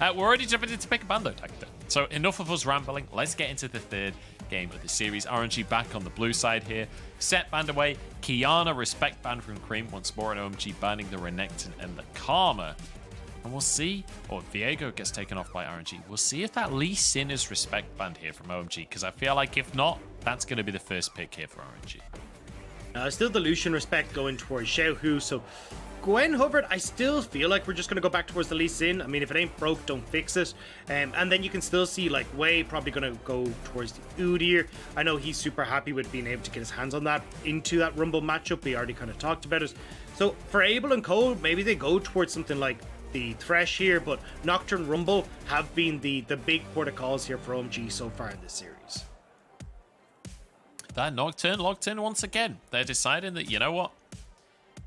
We're already jumping into pick a band though, Dagda. So enough of us rambling. Let's get into the third game of the series. RNG back on the blue side here. Set banned away. Kiana respect banned from Cream once more, and OMG banning the Renekton and the Karma. And we'll see, or Viego gets taken off by RNG. We'll see if that Lee Sin is respect banned here from OMG, because I feel like if not, that's going to be the first pick here for RNG. Still the Lucian respect going towards Xiaohu, so Gwen Hubbard, I still feel like we're just going to go back towards the Lee Sin. I mean, if it ain't broke, don't fix it. And then you can still see, like, Wei probably going to go towards the Udyr. I know he's super happy with being able to get his hands on that into that Rumble matchup. We already kind of talked about it. So for Abel and Cole, maybe they go towards something like the Thresh here, but Nocturne Rumble have been the big protocols here for OMG so far in this series. That Nocturne locked in once again. They're deciding that, you know what?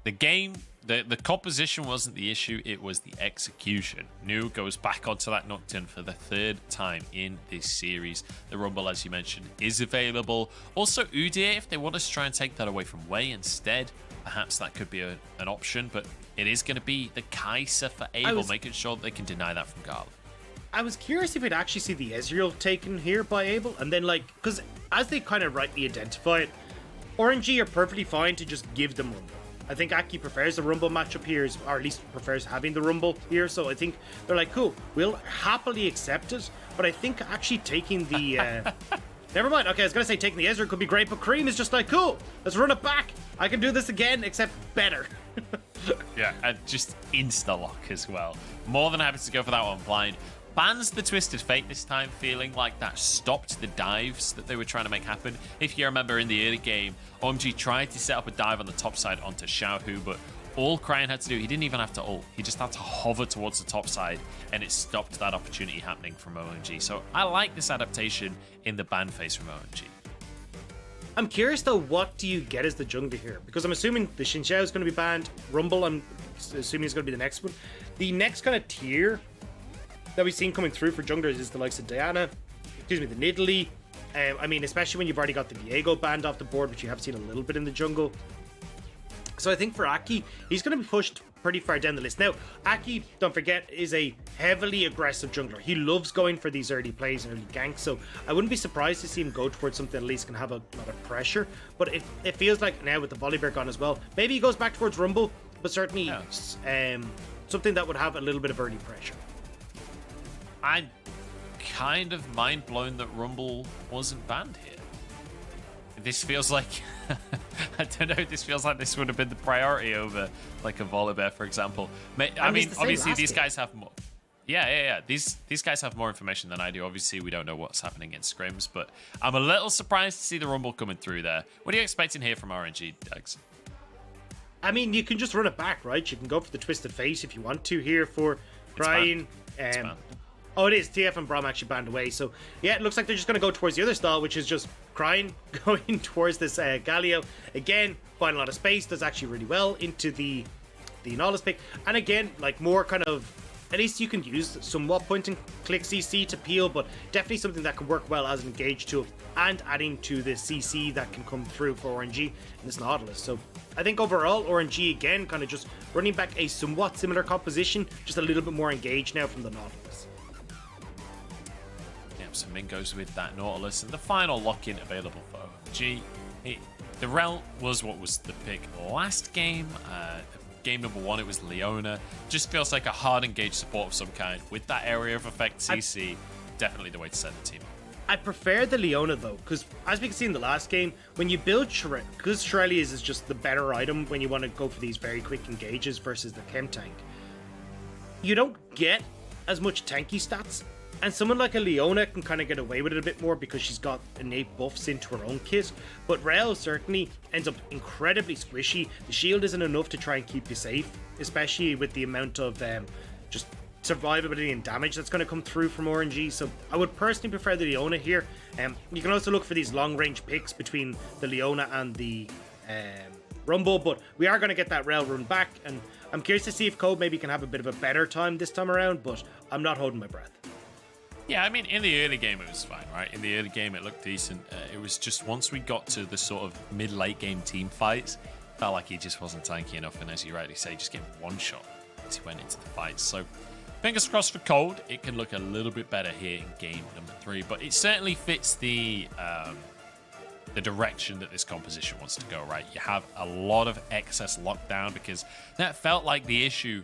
The game, the composition wasn't the issue, it was the execution. Nu goes back onto that Nocturne for the third time in this series. The Rumble, as you mentioned, is available. Also, Udyr, if they want to try and take that away from Wei instead, perhaps that could be an option, but it is going to be the Kai'Sa for Abel, making sure that they can deny that from Garland. I was curious if we'd actually see the Ezreal taken here by Abel, and then, like, because as they kind of rightly identify it, RNG are perfectly fine to just give them Rumble. I think Aki prefers the Rumble matchup here, or at least prefers having the Rumble here, so I think they're like, cool, we'll happily accept it, but I think actually taking the... Never mind, okay, I was going to say taking the Ezreal could be great, but Cream is just like, cool, let's run it back. I can do this again, except better. Yeah, and just insta-lock as well. More than happy to go for that one blind. Bans the Twisted Fate this time, feeling like that stopped the dives that they were trying to make happen. If you remember in the early game, OMG tried to set up a dive on the top side onto Xiaohu, but all Cryan had to do, he didn't even have to ult. He just had to hover towards the top side, and it stopped that opportunity happening from OMG. So I like this adaptation in the ban phase from OMG. I'm curious though, what do you get as the jungler here? Because I'm assuming the Xin Xiao is going to be banned. Rumble, I'm assuming is going to be the next one. The next kind of tier that we've seen coming through for junglers is the likes of Diana, excuse me, the Nidalee. I mean, especially when you've already got the Viego banned off the board, which you have seen a little bit in the jungle. So I think for Aki, he's going to be pushed pretty far down the list. Now, Aki, don't forget, is a heavily aggressive jungler. He loves going for these early plays and early ganks, so I wouldn't be surprised to see him go towards something that at least can have a lot of pressure. But it feels like now with the Volibear gone as well, maybe he goes back towards Rumble, but certainly something that would have a little bit of early pressure. I'm kind of mind blown that Rumble wasn't banned here. This feels like I don't know. This feels like this would have been the priority over like a Volibear, for example. I mean, obviously these guys have more. Yeah. These guys have more information than I do. Obviously, we don't know what's happening in scrims, but I'm a little surprised to see the Rumble coming through there. What are you expecting here from RNG, Dex? I mean, you can just run it back, right? You can go for the Twisted Fate if you want to here for Cryan. Oh, it is. TF and Braum actually banned away. So, yeah, it looks like they're just going to go towards the other style, which is just Cryan going towards this Galio. Again, find a lot of space. Does actually really well into the Nautilus pick. And again, like more kind of... At least you can use somewhat point and click CC to peel, but definitely something that can work well as an engage tool and adding to the CC that can come through for RNG in this Nautilus. So I think overall, RNG again, kind of just running back a somewhat similar composition, just a little bit more engaged now from the Nautilus. So Min goes with that Nautilus, and the final lock-in available for OMG. The Rel was what was the pick last game. Game number one, it was Leona. Just feels like a hard engaged support of some kind with that area of effect CC. Definitely the way to set the team up. I prefer the Leona though, because as we can see in the last game, when you build because Shirley's is just the better item when you want to go for these very quick engages versus the Chem Tank, you don't get as much tanky stats. And someone like a Leona can kind of get away with it a bit more because she's got innate buffs into her own kit. But Rel certainly ends up incredibly squishy. The shield isn't enough to try and keep you safe, especially with the amount of just survivability and damage that's going to come through from RNG. So I would personally prefer the Leona here. You can also look for these long range picks between the Leona and the Rumble, but we are going to get that Rel run back. And I'm curious to see if Code maybe can have a bit of a better time this time around, but I'm not holding my breath. Yeah, I mean, in the early game, it was fine, right? In the early game, it looked decent. It was just once we got to the sort of mid-late game team fights, felt like he just wasn't tanky enough. And as you rightly say, just getting one shot as he went into the fight. So fingers crossed for Cold. It can look a little bit better here in game number 3, but it certainly fits the direction that this composition wants to go, right? You have a lot of excess lockdown, because that felt like the issue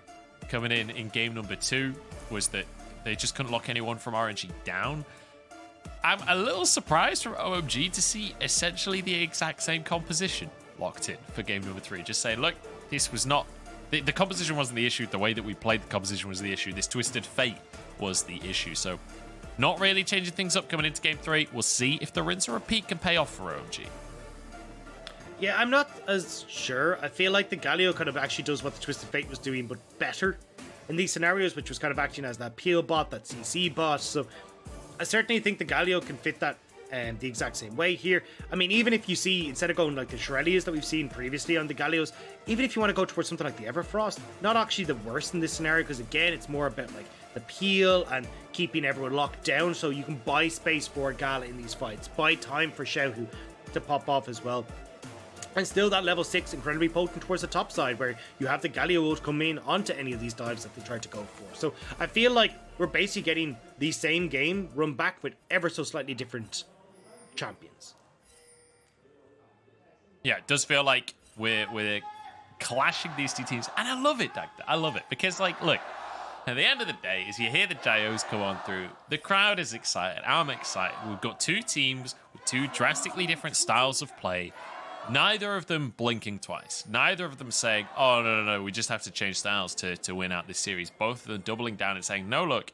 coming in game number 2 was that they just couldn't lock anyone from RNG down. I'm a little surprised from OMG to see essentially the exact same composition locked in for game number 3. Just saying, look, this was not... The composition wasn't the issue. The way that we played the composition was the issue. This Twisted Fate was the issue. So not really changing things up coming into game 3. We'll see if the rinse and repeat can pay off for OMG. Yeah, I'm not as sure. I feel like the Galio kind of actually does what the Twisted Fate was doing, but better in these scenarios, which was kind of acting as that peel bot, that CC bot. So I certainly think the Galio can fit that the exact same way here. I mean, even if you see, instead of going like the Shirelias that we've seen previously on the Galios, even if you want to go towards something like the Everfrost, not actually the worst in this scenario, because again, it's more about like the peel and keeping everyone locked down, so you can buy space for Gala in these fights, buy time for Xiaohu to pop off as well. And still that level 6 incredibly potent towards the top side, where you have the Galio ult come in onto any of these dives that they try to go for. So I feel like we're basically getting the same game run back with ever so slightly different champions. Yeah, it does feel like we're clashing these two teams, and I love it, Dagda. I love it, because, like, look, at the end of the day, as you hear the Dios come on through, the crowd is excited. I'm excited. We've got two teams with two drastically different styles of play. Neither of them blinking twice. Neither of them saying, oh, no, we just have to change styles to win out this series. Both of them doubling down and saying, no, look,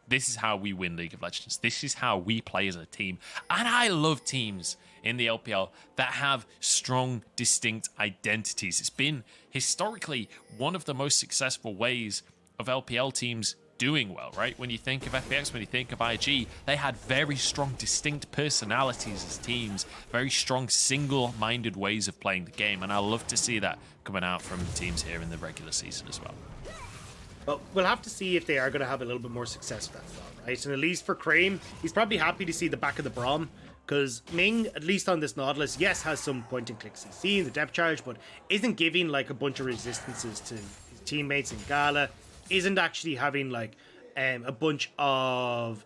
this is how we win League of Legends. This is how we play as a team. And I love teams in the LPL that have strong, distinct identities. It's been historically one of the most successful ways of LPL teams doing well, right? When you think of FPX, when you think of IG, they had very strong, distinct personalities as teams, very strong, single-minded ways of playing the game, and I love to see that coming out from teams here in the regular season as well. But we'll have to see if they are going to have a little bit more success with that as well, right? And at least for Cream, he's probably happy to see the back of the Braum, because Ming, at least on this Nautilus, yes, has some point-and-click CC in the depth charge, but isn't giving like a bunch of resistances to his teammates in Gala, isn't actually having like a bunch of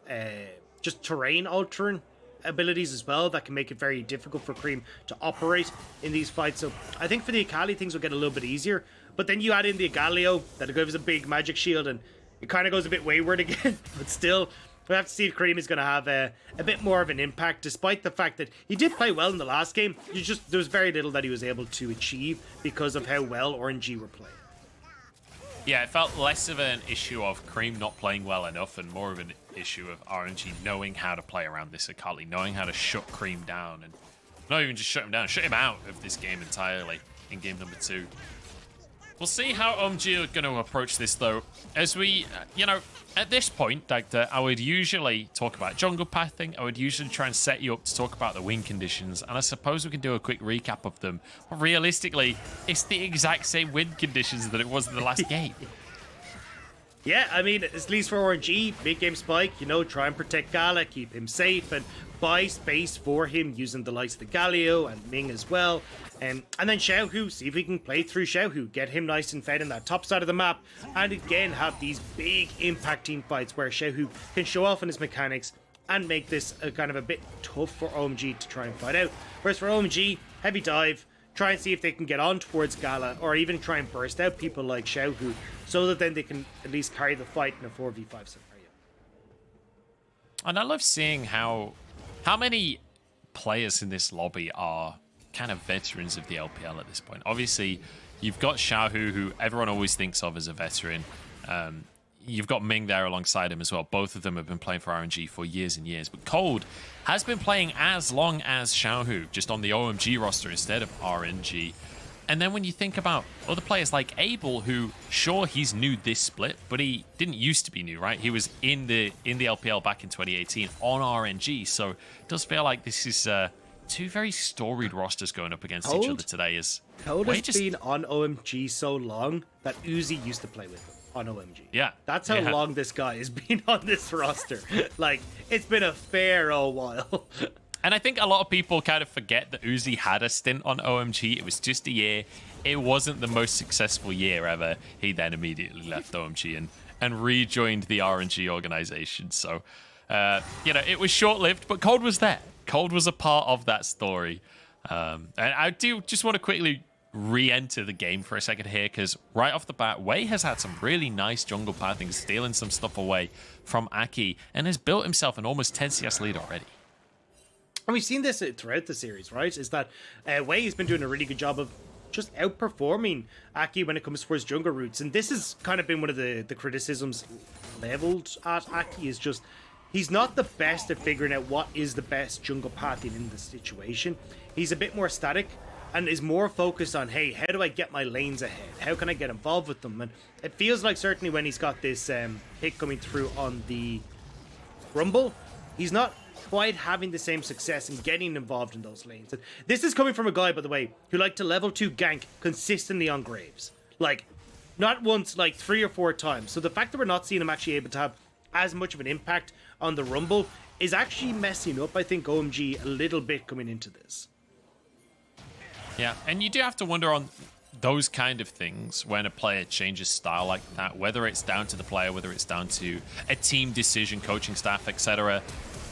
just terrain altering abilities as well that can make it very difficult for Cream to operate in these fights. So I think for the Akali, things will get a little bit easier, but then you add in the Galio that gives a big magic shield and it kind of goes a bit wayward again. But still, we'll have to see if Cream is going to have a bit more of an impact, despite the fact that he did play well in the last game. There was very little that he was able to achieve because of how well RNG were playing. Yeah, it felt less of an issue of Cream not playing well enough and more of an issue of RNG knowing how to play around this Akali, knowing how to shut Cream down, and not even just shut him down, shut him out of this game entirely in game number 2. We'll see how OMG are going to approach this, though. As we, at this point, Dagda, I would usually talk about jungle pathing. I would usually try and set you up to talk about the win conditions, and I suppose we can do a quick recap of them. But realistically, it's the exact same win conditions that it was in the last game. Yeah, I mean, at least for RNG, mid-game spike, try and protect Gala, keep him safe, and buy space for him using the likes of the Galio and Ming as well. And then Xiaohu, see if we can play through Xiaohu, get him nice and fed in that top side of the map, and again have these big impacting fights where Xiaohu can show off on his mechanics and make this kind of a bit tough for OMG to try and fight out. Whereas for OMG, heavy dive, try and see if they can get on towards Gala, or even try and burst out people like Xiaohu, so that then they can at least carry the fight in a 4v5 scenario. And I love seeing how many players in this lobby are kind of veterans of the LPL at this point. Obviously, you've got Xiaohu, who everyone always thinks of as a veteran. You've got Ming there alongside him as well. Both of them have been playing for RNG for years and years. But Cold has been playing as long as Xiaohu, just on the OMG roster instead of RNG. And then when you think about other players like Abel, who, sure, he's new this split, but he didn't used to be new, right? He was in the LPL back in 2018 on RNG. So it does feel like this is two very storied rosters going up against each other today. Cold has been on OMG so long that Uzi used to play with him on OMG. Yeah. That's how long this guy has been on this roster. Like, it's been a fair old while. And I think a lot of people kind of forget that Uzi had a stint on OMG. It was just a year. It wasn't the most successful year ever. He then immediately left OMG and rejoined the RNG organization. So, you know, it was short-lived, but Cold was there. Cold was a part of that story. And I do just want to quickly re-enter the game for a second here, because right off the bat, Wei has had some really nice jungle pathing, stealing some stuff away from Aki, and has built himself an almost 10 CS lead already. And we've seen this throughout the series, right? Is that Wei has been doing a really good job of just outperforming Aki when it comes to his jungle routes. And this has kind of been one of the criticisms leveled at Aki, is just he's not the best at figuring out what is the best jungle pathing in the situation. He's a bit more static and is more focused on, hey, how do I get my lanes ahead? How can I get involved with them? And it feels like certainly when he's got this pick coming through on the Rumble, he's not quite having the same success in getting involved in those lanes. And this is coming from a guy, by the way, who liked to level 2 gank consistently on Graves. Like, not once, like 3 or 4 times. So the fact that we're not seeing him actually able to have as much of an impact on the Rumble is actually messing up, I think, OMG a little bit coming into this. Yeah, and you do have to wonder on those kind of things when a player changes style like that, whether it's down to the player, whether it's down to a team decision, coaching staff, etc.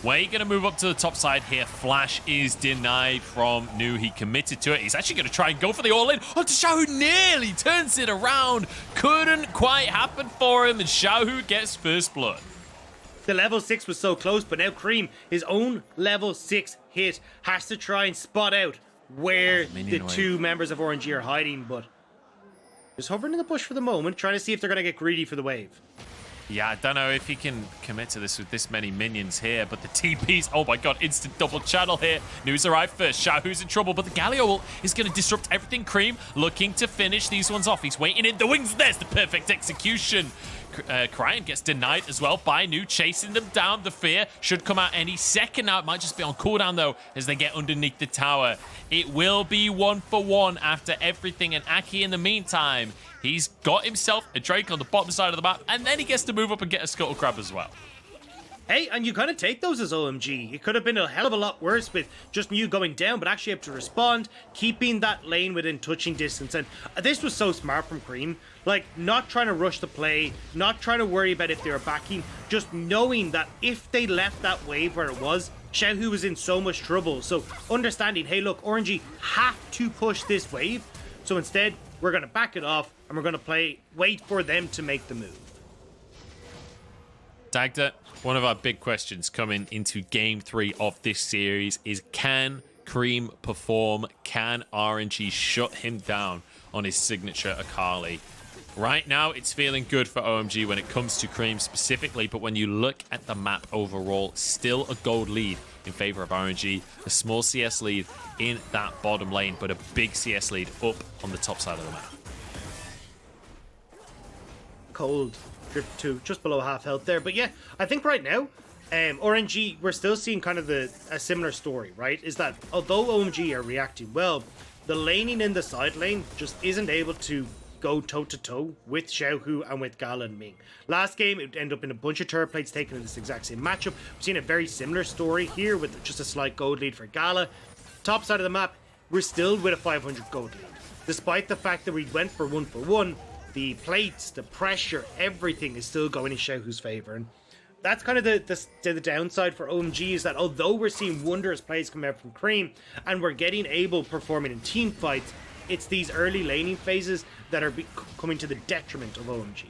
We're going to move up to the top side here. Flash is denied from Nu. He committed to it. He's actually going to try and go for the all-in. Oh, Xiaohu nearly turns it around. Couldn't quite happen for him, and Xiaohu gets first blood. The level 6 was so close, but now Cream, his own level 6 hit, has to try and spot out where the two members of RNG are hiding, but just hovering in the bush for the moment, trying to see if they're going to get greedy for the wave. Yeah, I don't know if he can commit to this with this many minions here, but the TPs, oh my god, instant double channel here. News arrived first. Xiaohu's in trouble, but the Galio ult is going to disrupt everything. Cream looking to finish these ones off. He's waiting in the wings. There's the perfect execution. Cryan gets denied as well by Nu, chasing them down. The fear should come out any second now. It might just be on cooldown, though, as they get underneath the tower. It will be 1-for-1 after everything, and Aki, in the meantime, he's got himself a Drake on the bottom side of the map, and then he gets to move up and get a Scuttle Crab as well. Hey, and you kind of take those as OMG. It could have been a hell of a lot worse with just Nu going down, but actually able to respond, keeping that lane within touching distance. And this was so smart from Cream. Like, not trying to rush the play, not trying to worry about if they were backing, just knowing that if they left that wave where it was, Xiaohu was in so much trouble. So understanding, hey, look, RNG have to push this wave. So instead, we're going to back it off, and we're going to wait for them to make the move. Dagda, one of our big questions coming into Game 3 of this series is, can Cream perform? Can RNG shut him down on his signature Akali? Right now, it's feeling good for OMG when it comes to Cream specifically, but when you look at the map overall, still a gold lead in favor of RNG. A small CS lead in that bottom lane, but a big CS lead up on the top side of the map. Cold. Drift to just below half health there. But yeah, I think right now, RNG, we're still seeing kind of a similar story, right? Is that although OMG are reacting well, the laning in the side lane just isn't able to go toe-to-toe with Xiaohu and with Gala and Ming. Last game, it ended up in a bunch of turret plates taken in this exact same matchup. We've seen a very similar story here with just a slight gold lead for Gala. Top side of the map, we're still with a 500 gold lead. Despite the fact that we went for 1-for-1, the plates, the pressure, everything is still going in Xiaohu's favor. And that's kind of the downside for OMG, is that although we're seeing wondrous plays come out from Cream and we're getting able performing in team fights, it's these early laning phases that are coming to the detriment of OMG.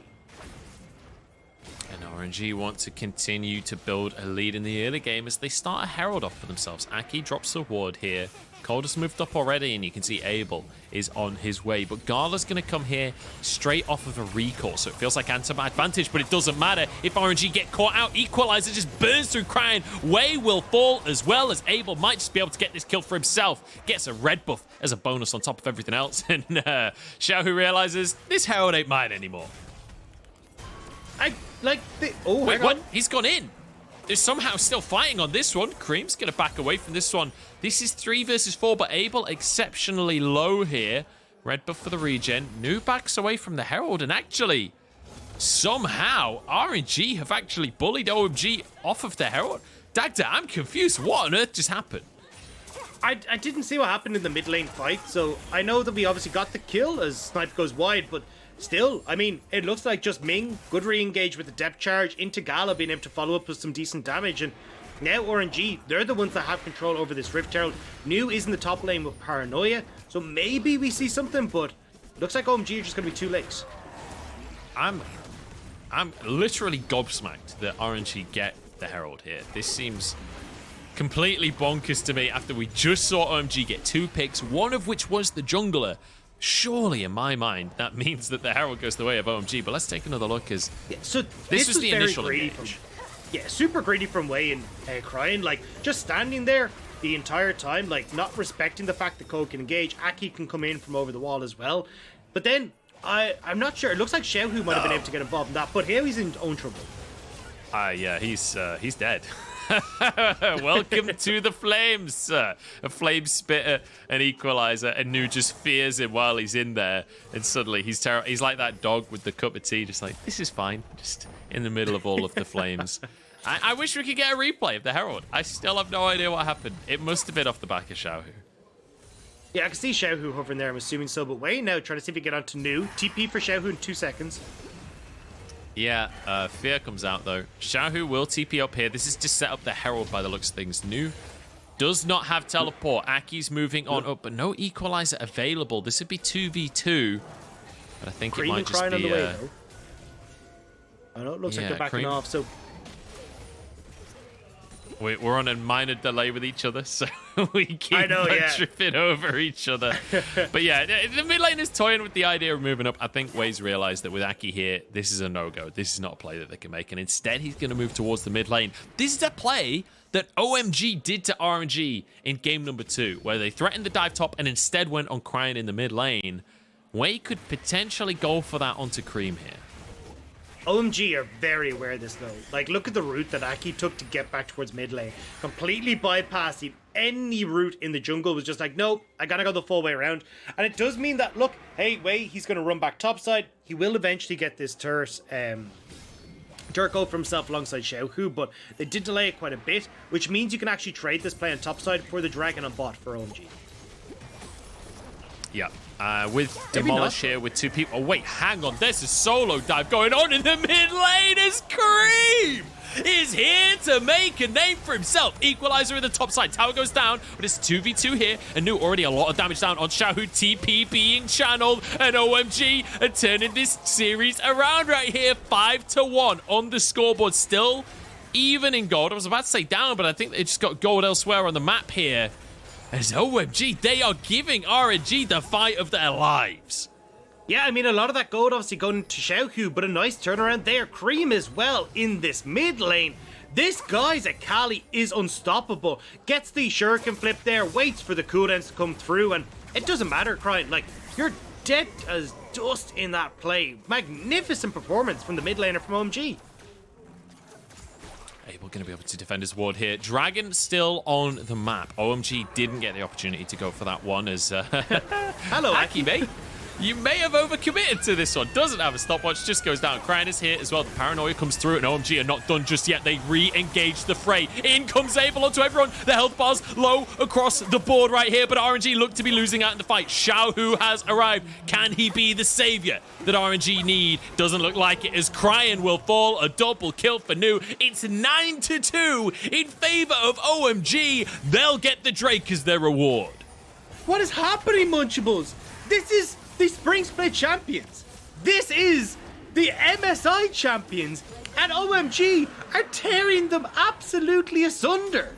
And RNG want to continue to build a lead in the early game as they start a Herald off for themselves. Aki drops the ward here. Cold has moved up already, and you can see Abel is on his way. But Gala's going to come here straight off of a recall, so it feels like Antima advantage, but it doesn't matter. If RNG get caught out, Equalizer just burns through Cryan. Wei will fall as well, as Abel might just be able to get this kill for himself. Gets a red buff as a bonus on top of everything else. And Xiaohu realizes this Herald ain't mine anymore. Oh, wait, what? He's gone in. They're somehow still fighting on this one. Cream's going to back away from this one. This is 3 versus 4, but Abel exceptionally low here. Red buff for the regen. Nu backs away from the Herald, and actually, somehow, RNG have actually bullied OMG off of the Herald. Dagda, I'm confused. What on earth just happened? I didn't see what happened in the mid lane fight, so I know that we obviously got the kill as Snipe goes wide, but still, I mean, it looks like just Ming, good re-engage with the depth charge, into Gala being able to follow up with some decent damage, and now RNG, they're the ones that have control over this Rift Herald. New is in the top lane with Paranoia, so maybe we see something, but looks like OMG are just going to be too late. I'm literally gobsmacked that RNG get the Herald here. This seems completely bonkers to me after we just saw OMG get 2 picks, one of which was the jungler. Surely, in my mind, that means that the Herald goes the way of OMG, but let's take another look as so this was the initial engage. Yeah, super greedy from Wei and Crying, like, just standing there the entire time, like, not respecting the fact that Code can engage. Aki can come in from over the wall as well. But then, I'm not sure. It looks like Xiaohu might have been able to get involved in that, but here he's in own trouble. Yeah, he's dead. Welcome to the flames. A flame spitter, an equalizer, and Nu just fears him while he's in there. And suddenly he's terrible. He's like that dog with the cup of tea, just like, this is fine. Just in the middle of all of the flames. I wish we could get a replay of the Herald. I still have no idea what happened. It must have been off the back of Xiaohu. Yeah, I can see Xiaohu hovering there, I'm assuming so. But Wei now trying to see if he can get onto Nu. TP for Xiaohu in 2 seconds. Yeah, Fear comes out though. Xiaohu will TP up here. This is to set up the Herald by the looks of things. Nu does not have teleport. Aki's moving on up, but no equalizer available. This would be 2v2. But I think Cream it might just be... on the way, though. I know, it looks like they're backing off, so... We're on a minor delay with each other, so we keep tripping over each other. But yeah, the mid lane is toying with the idea of moving up. I think Wei's realized that with Aki here, this is a no-go. This is not a play that they can make, and instead he's going to move towards the mid lane. This is a play that OMG did to RNG in game number 2, where they threatened the dive top and instead went on Crying in the mid lane. Wei could potentially go for that onto Cream here. OMG are very aware of this though. Like, look at the route that Aki took to get back towards mid lane. Completely bypassing any route in the jungle. Was just like, nope, I gotta go the full way around. And it does mean that, look, hey, Wei, he's gonna run back topside. He will eventually get this turret go for himself alongside Xiaohu, but they did delay it quite a bit, which means you can actually trade this play on topside for the dragon on bot for OMG. Yeah. With Demolish here with 2 people. Oh, wait, hang on. There's a solo dive going on in the mid lane as Cream is here to make a name for himself. Equalizer in the top side. Tower goes down, but it's 2v2 here. And Nu already a lot of damage down on Xiaohu. TP being channeled, and OMG are turning this series around right here. 5-1 on the scoreboard. Still even in gold. I was about to say down, but I think they just got gold elsewhere on the map here. As OMG, they are giving RNG the fight of their lives. Yeah, I mean, a lot of that gold obviously going to Xiaohu, but a nice turnaround there. Cream as well in this mid lane. This guy's Akali is unstoppable. Gets the shuriken flip there, waits for the cooldowns to come through, and it doesn't matter, Crying. Like, you're dead as dust in that play. Magnificent performance from the mid laner from OMG. Abel going to be able to defend his ward here. Dragon still on the map. OMG didn't get the opportunity to go for that one as... Hello, Aki, mate. You may have overcommitted to this one. Doesn't have a stopwatch, just goes down. Crying is here as well. The paranoia comes through, and OMG are not done just yet. They re-engage the fray. In comes Abel onto everyone. The health bar's low across the board right here, but RNG look to be losing out in the fight. Xiaohu has arrived. Can he be the savior that RNG need? Doesn't look like it, as Crying will fall. A double kill for Nu. It's 9-2 in favor of OMG. They'll get the Drake as their reward. What is happening, Munchables? This is the Spring Split champions. This is the MSI champions, and OMG are tearing them absolutely asunder.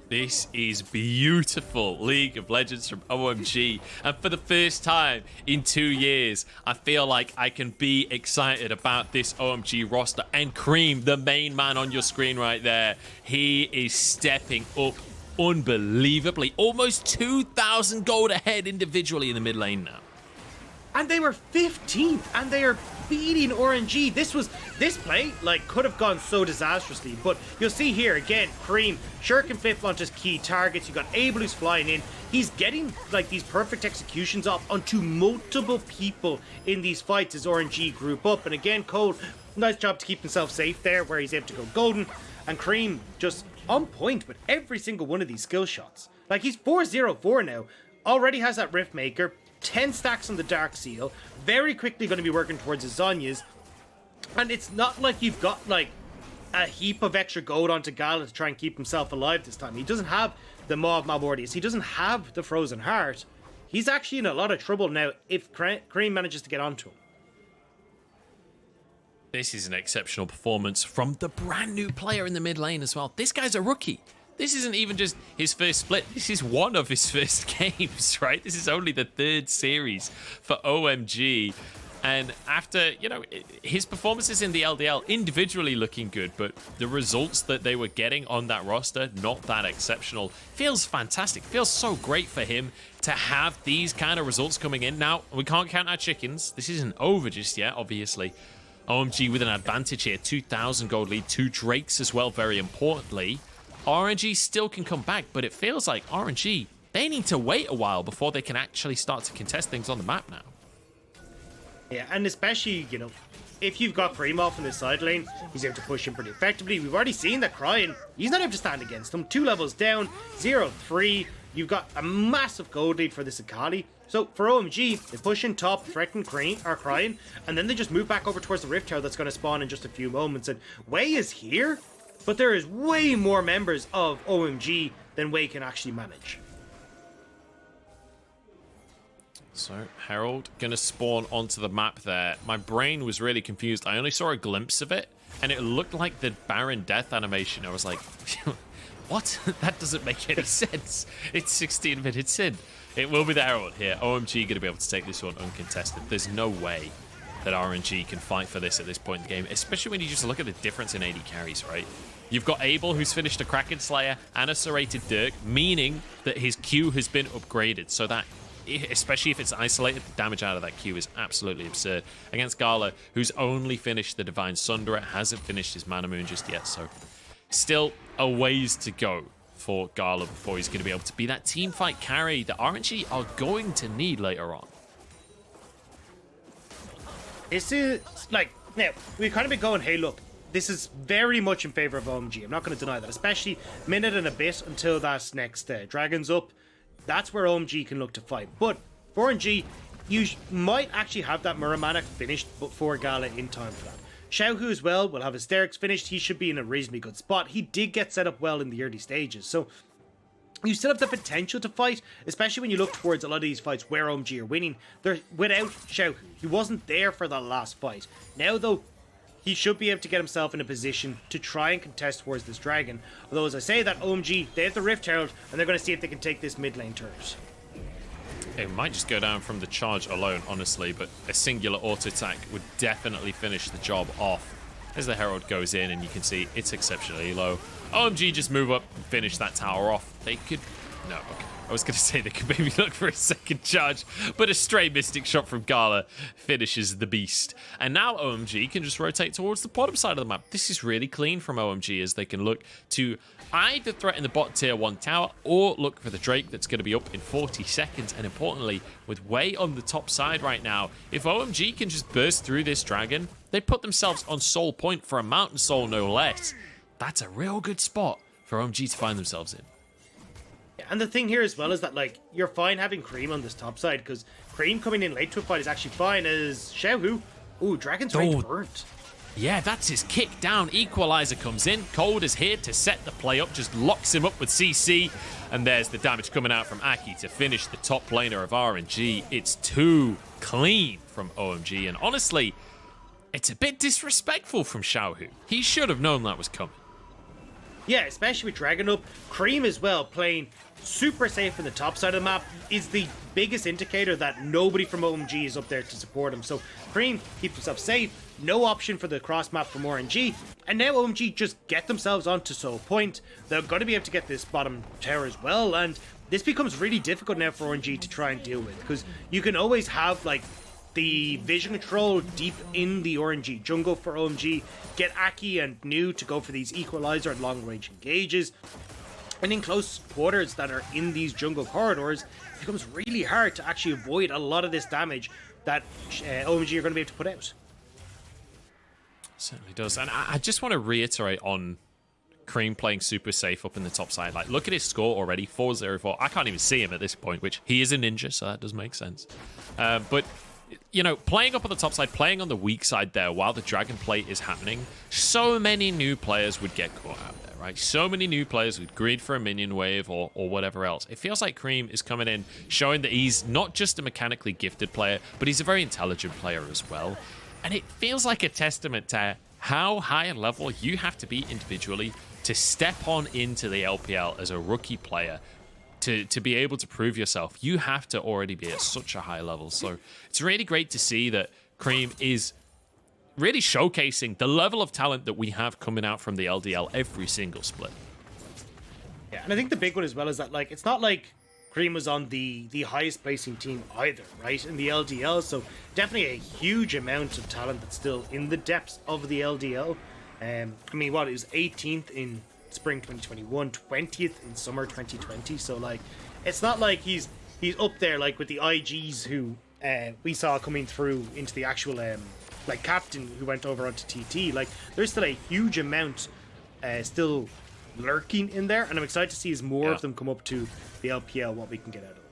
This is beautiful League of Legends from OMG, and for the first time in 2 years, I feel like I can be excited about this OMG roster. And Cream, the main man on your screen right there, he is stepping up unbelievably. Almost 2,000 gold ahead individually in the mid lane now. And they were 15th, and they are beating RNG. This play, like, could have gone so disastrously, but you'll see here again, Cream, shuriken flip onto his key targets. You got Abel who's flying in. He's getting, like, these perfect executions off onto multiple people in these fights as RNG group up. And again, Cole, nice job to keep himself safe there, where he's able to go golden. And Cream just on point with every single one of these skill shots. Like, he's 4-0-4 now. Already has that Rift Maker. 10 stacks on the Dark Seal, very quickly going to be working towards his Zhonya's, and it's not like you've got like a heap of extra gold onto Gala to try and keep himself alive this time. He doesn't have the Maw of Malmortius, he doesn't have the Frozen Heart. He's actually in a lot of trouble now if Cream manages to get onto him. This is an exceptional performance from the brand new player in the mid lane as well. This guy's a rookie. This isn't even just his first split. This is one of his first games, right? This is only the third series for OMG. And after, you know, his performances in the LDL individually looking good, but the results that they were getting on that roster, not that exceptional. Feels fantastic. Feels so great for him to have these kind of results coming in. Now, we can't count our chickens. This isn't over just yet, obviously. OMG with an advantage here. 2,000 gold lead, 2 Drakes as well, very importantly. RNG still can come back, but it feels like RNG, they need to wait a while before they can actually start to contest things on the map now. Yeah, and especially, you know, if you've got Cream off in the side lane, he's able to push him pretty effectively. We've already seen that Crying, he's not able to stand against him. 2 levels down, 0-3. You've got a massive gold lead for this Akali. So for OMG, they push in top, threaten Crying, and then they just move back over towards the Rift Tower that's going to spawn in just a few moments. And Wei is here, but there is way more members of OMG than Wei can actually manage. So Herald gonna spawn onto the map there. My brain was really confused. I only saw a glimpse of it, and it looked like the Baron Death animation. I was like, what? That doesn't make any sense. It's 16 minutes in. It will be the Herald here. OMG gonna be able to take this one uncontested. There's no way that RNG can fight for this at this point in the game, especially when you just look at the difference in AD carries, right? You've got Abel, who's finished a Kraken Slayer and a Serrated Dirk, meaning that his Q has been upgraded, so that, especially if it's isolated, the damage out of that Q is absolutely absurd. Against Gala, who's only finished the Divine Sunderer, hasn't finished his Mana Moon just yet, so still a ways to go for Gala before he's going to be able to be that team fight carry that RNG are going to need later on. This is, like, now, we've kind of been going, hey, look, this is very much in favor of OMG. I'm not going to deny that, especially minute and a bit until that next Dragon's up. That's where OMG can look to fight. But for RNG, you might actually have that Muramana finished before Gala in time for that. Xiaohu as well will have his Derrick's finished. He should be in a reasonably good spot. He did get set up well in the early stages, so you still have the potential to fight, especially when you look towards a lot of these fights where OMG are winning. They're without Xiaohu. He wasn't there for that last fight. Now, though, he should be able to get himself in a position to try and contest towards this dragon. Although, as I say, that OMG, they have the Rift Herald, and they're going to see if they can take this mid lane turret. It might just go down from the charge alone, honestly, but a singular auto attack would definitely finish the job off. As the Herald goes in, and you can see it's exceptionally low. OMG just move up and finish that tower off. They could... No, okay. I was going to say they could maybe look for a second charge, but a stray Mystic shot from Gala finishes the beast. And now OMG can just rotate towards the bottom side of the map. This is really clean from OMG, as they can look to either threaten the bot tier 1 tower or look for the Drake that's going to be up in 40 seconds. And importantly, with Wei on the top side right now, if OMG can just burst through this dragon, they put themselves on soul point for a Mountain Soul, no less. That's a real good spot for OMG to find themselves in. And the thing here as well is that, like, you're fine having Cream on this top side, because Cream coming in late to a fight is actually fine as Xiaohu. Ooh, Dragon's Rage burnt. Yeah, that's his kick down. Equalizer comes in. Cold is here to set the play up, just locks him up with CC. And there's the damage coming out from Aki to finish the top laner of RNG. It's too clean from OMG. And honestly, it's a bit disrespectful from Xiaohu. He should have known that was coming. Yeah, especially with Dragon up. Cream as well, playing super safe in the top side of the map, is the biggest indicator that nobody from OMG is up there to support him. So Cream keeps himself safe, no option for the cross map from RNG, and now OMG just get themselves onto Soul Point. They're going to be able to get this bottom tower as well, and this becomes really difficult now for RNG to try and deal with, because you can always have, like, the vision control deep in the RNG jungle for OMG, get Aki and New to go for these equalizer and long range engages, and in close quarters that are in these jungle corridors, it becomes really hard to actually avoid a lot of this damage that OMG are going to be able to put out. Certainly does. And I just want to reiterate on Cream playing super safe up in the top side. Like, look at his score already, 4-0-4. I can't even see him at this point, which he is a ninja, so that does make sense. But, you know, playing up on the top side, playing on the weak side there while the Dragon play is happening, so many new players would get caught out there, right? So many new players would greed for a minion wave or whatever else. It feels like Cream is coming in, showing that he's not just a mechanically gifted player, but he's a very intelligent player as well. And it feels like a testament to how high a level you have to be individually to step on into the LPL as a rookie player. To be able to prove yourself, you have to already be at such a high level. So it's really great to see that Cream is really showcasing the level of talent that we have coming out from the LDL every single split. Yeah, and I think the big one as well is that, like, it's not like Cream was on the highest placing team either, right, in the LDL. So definitely a huge amount of talent that's still in the depths of the LDL. I mean, what, it was 18th in spring 2021, 20th in summer 2020. So, like, it's not like he's up there like with the IGs who we saw coming through into the actual like captain who went over onto TT. Like, there's still a huge amount still lurking in there, and I'm excited to see as more of them come up to the LPL, what we can get out of them.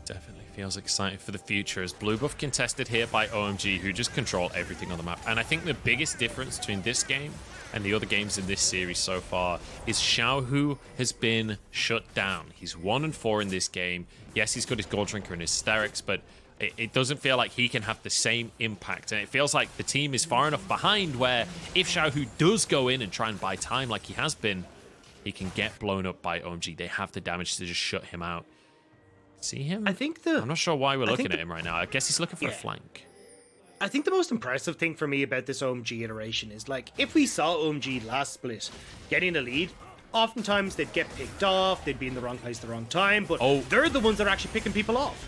Definitely feels exciting for the future as blue buff contested here by OMG, who just control everything on the map. And I think the biggest difference between this game and the other games in this series so far is Xiaohu has been shut down. He's 1-4 in this game. Yes, he's got his gold drinker and his hysterics, but it doesn't feel like he can have the same impact. And it feels like the team is far enough behind where if Xiaohu does go in and try and buy time like he has been, he can get blown up by OMG. They have the damage to just shut him out. See him? I'm not sure why we're looking at him right now. I guess he's looking for a flank. I think the most impressive thing for me about this OMG iteration is, like, if we saw OMG last split getting a lead, oftentimes they'd get picked off, they'd be in the wrong place at the wrong time, but they're the ones that are actually picking people off.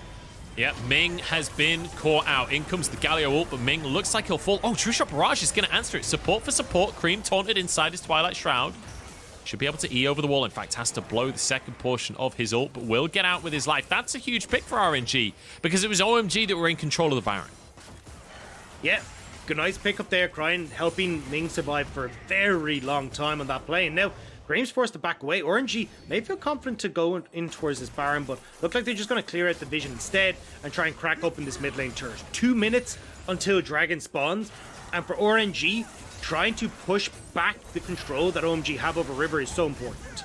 Yeah, Ming has been caught out. In comes the Galio ult, but Ming looks like he'll fall. Oh, True Shot Barrage is going to answer it. Support for support. Cream taunted inside his Twilight Shroud. Should be able to E over the wall. In fact, has to blow the second portion of his ult, but will get out with his life. That's a huge pick for RNG, because it was OMG that were in control of the Baron. Yeah, good, nice pick up there, Crying, helping Ming survive for a very long time on that play. And now Graham's forced to back away. RNG may feel confident to go in towards this Baron, but look like they're just going to clear out the vision instead and try and crack open this mid lane turret. 2 minutes until Dragon spawns, and for RNG, trying to push back the control that OMG have over River is so important.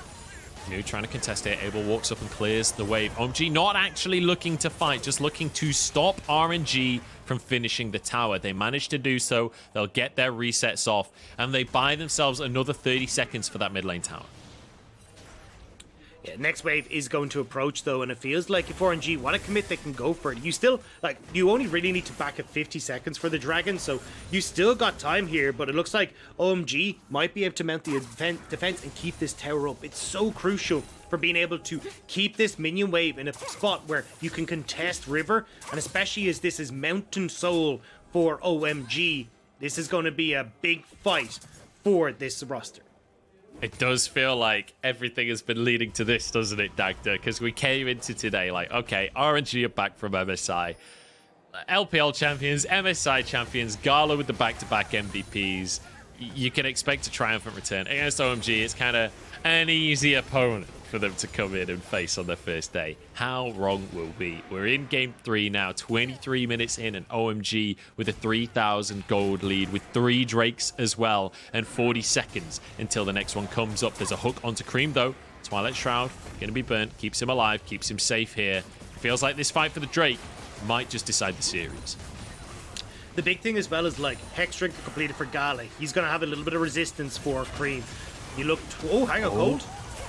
New trying to contest it. Abel walks up and clears the wave. OMG not actually looking to fight, just looking to stop RNG from finishing the tower. They managed to do so. They'll get their resets off, and they buy themselves another 30 seconds for that mid lane tower. Yeah, next wave is going to approach, though, and it feels like if RNG want to commit, they can go for it. You still, like, you only really need to back at 50 seconds for the Dragon, so you still got time here, but it looks like OMG might be able to mount the defense and keep this tower up. It's so crucial for being able to keep this minion wave in a spot where you can contest River, and especially as this is Mountain Soul for OMG, this is going to be a big fight for this roster. It does feel like everything has been leading to this, doesn't it, Dagda? Because we came into today like, okay, RNG are back from MSI. LPL champions, MSI champions, Gala with the back-to-back MVPs. You can expect a triumphant return. Against OMG, it's kind of an easy opponent for them to come in and face on their first day. How wrong will we? We're in game 3 now, 23 minutes in, and OMG with a 3,000 gold lead with 3 Drakes as well, and 40 seconds until the next one comes up. There's a hook onto Cream, though. Twilight Shroud going to be burnt, keeps him alive, keeps him safe here. Feels like this fight for the Drake might just decide the series. The big thing as well is, like, Hex Drink completed for Gala. He's going to have a little bit of resistance for Cream. You look... Oh, hang on, Cold.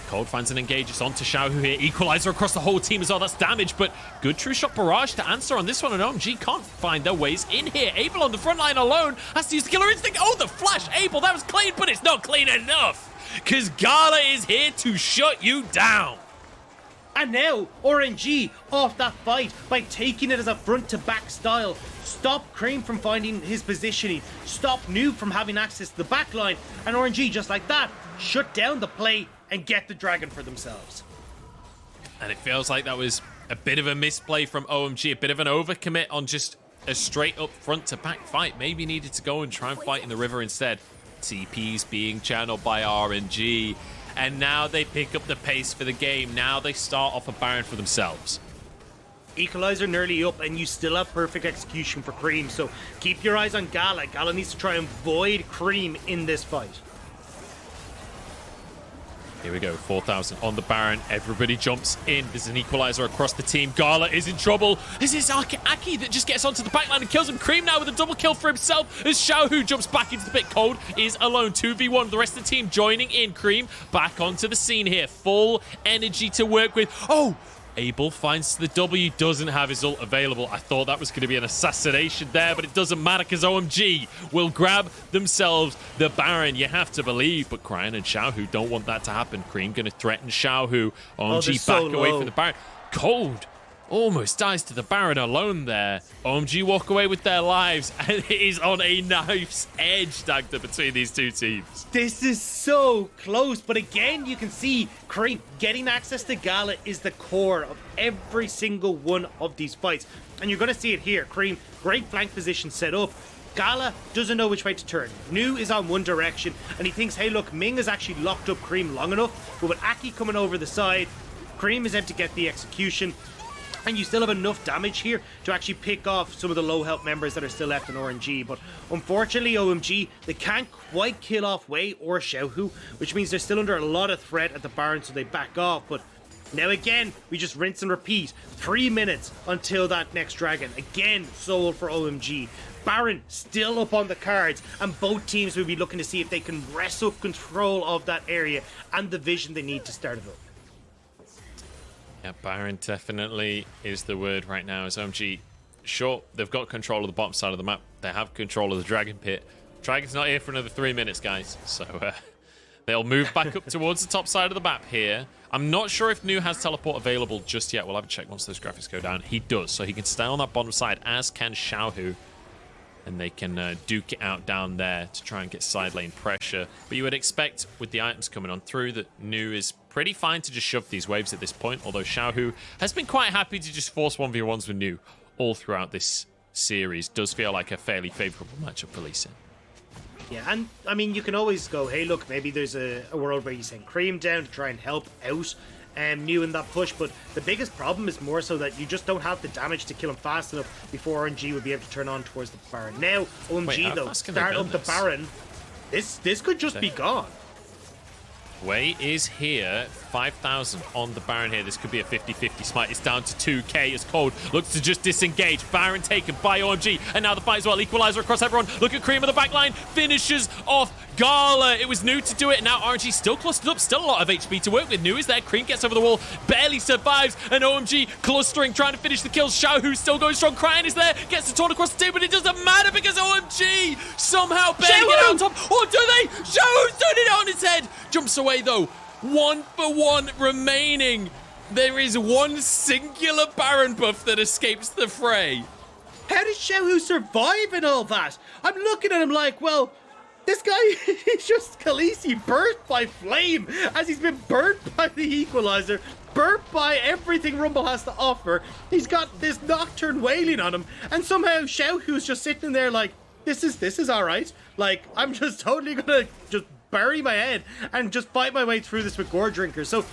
Cold finds an engage. It's on to Xiaohu here. Equalizer across the whole team as well. That's damage, but good True Shot Barrage to answer on this one. And OMG can't find their ways in here. Abel on the front line alone has to use the Killer Instinct. Oh, the flash. Abel, that was clean, but it's not clean enough, because Gala is here to shut you down. And now, RNG off that fight by taking it as a front-to-back style. Stop Cream from finding his positioning. Stop Noob from having access to the backline. And RNG, just like that, shut down the play and get the Dragon for themselves. And it feels like that was a bit of a misplay from OMG, a bit of an overcommit on just a straight up front to back fight. Maybe needed to go and try and fight in the river instead. TP's being channeled by RNG. And now they pick up the pace for the game. Now they start off a Baron for themselves. Equalizer nearly up, and you still have perfect execution for Cream. So keep your eyes on Gala. Gala needs to try and void Cream in this fight. Here we go, 4,000 on the Baron. Everybody jumps in. There's an equalizer across the team. Gala is in trouble. This is Aki that just gets onto the backline and kills him. Cream now with a double kill for himself as Xiaohu jumps back into the pit. Cold is alone, 2v1. The rest of the team joining in. Cream back onto the scene here. Full energy to work with. Oh! Abel finds the W, doesn't have his ult available. I thought that was going to be an assassination there, but it doesn't matter because OMG will grab themselves the Baron. You have to believe, but Cryan and Xiaohu don't want that to happen. Cream going to threaten Xiaohu. OMG back away from the Baron. Cold almost dies to the Baron alone there. OMG walk away with their lives, and it is on a knife's edge, Dagda, between these two teams. This is so close, but again, you can see Cream getting access to Gala is the core of every single one of these fights. And you're going to see it here. Cream, great flank position set up. Gala doesn't know which way to turn. Nu is on one direction, and he thinks, hey, look, Ming has actually locked up Cream long enough, but with Aki coming over the side, Cream is able to get the execution. And you still have enough damage here to actually pick off some of the low health members that are still left in RNG. But unfortunately, OMG, they can't quite kill off Wei or Xiaohu, which means they're still under a lot of threat at the Baron, so they back off. But now again, we just rinse and repeat. 3 minutes until that next dragon. Again, sold for OMG. Baron still up on the cards, and both teams will be looking to see if they can wrestle control of that area and the vision they need to start it up. Yeah, Baron definitely is the word right now. As OMG, sure, they've got control of the bottom side of the map. They have control of the Dragon Pit. Dragon's not here for another 3 minutes, guys. So they'll move back up towards the top side of the map here. I'm not sure if Nu has teleport available just yet. We'll have a check once those graphics go down. He does, so he can stay on that bottom side, as can Xiaohu. And they can duke it out down there to try and get side lane pressure. But you would expect, with the items coming on through, that Nu is pretty fine to just shove these waves at this point, although Xiaohu has been quite happy to just force 1v1s with Nu all throughout this series. Does feel like a fairly favourable matchup for Lee Sin. Yeah, and I mean, you can always go, hey, look, maybe there's a world where you send Cream down to try and help out Nu in that push, but the biggest problem is more so that you just don't have the damage to kill him fast enough before RNG would be able to turn on towards the Baron. Now, OMG, though, start up the Baron. This could just be gone. Wei is here, 5,000 on the Baron here. This could be a 50-50 smite. It's down to 2k as Cold looks to just disengage. Baron taken by OMG, and now the fight as well. Equalizer across everyone. Look at Cream on the back line. Finishes off Gala. It was Nu to do it, and now RNG still clustered up. Still a lot of HP to work with. Nu is there. Cream gets over the wall, barely survives, and OMG clustering, trying to finish the kills. Xiaohu still going strong. Cryan is there, gets the torn across the table, but it doesn't matter because OMG somehow barely get out on top. Or do they? Xiaohu's doing it on his head. Jumps away though. 1 for 1 remaining. There is one singular Baron buff that escapes the fray. How did Xiaohu survive in all that? I'm looking at him like, well, this guy is just Khaleesi burnt by flame, as he's been burnt by the Equalizer, burnt by everything Rumble has to offer. He's got this Nocturne wailing on him, and somehow Xiaohu's just sitting there like, this is all right. Like, I'm just totally gonna just bury my head and just fight my way through this with Gore Drinker. So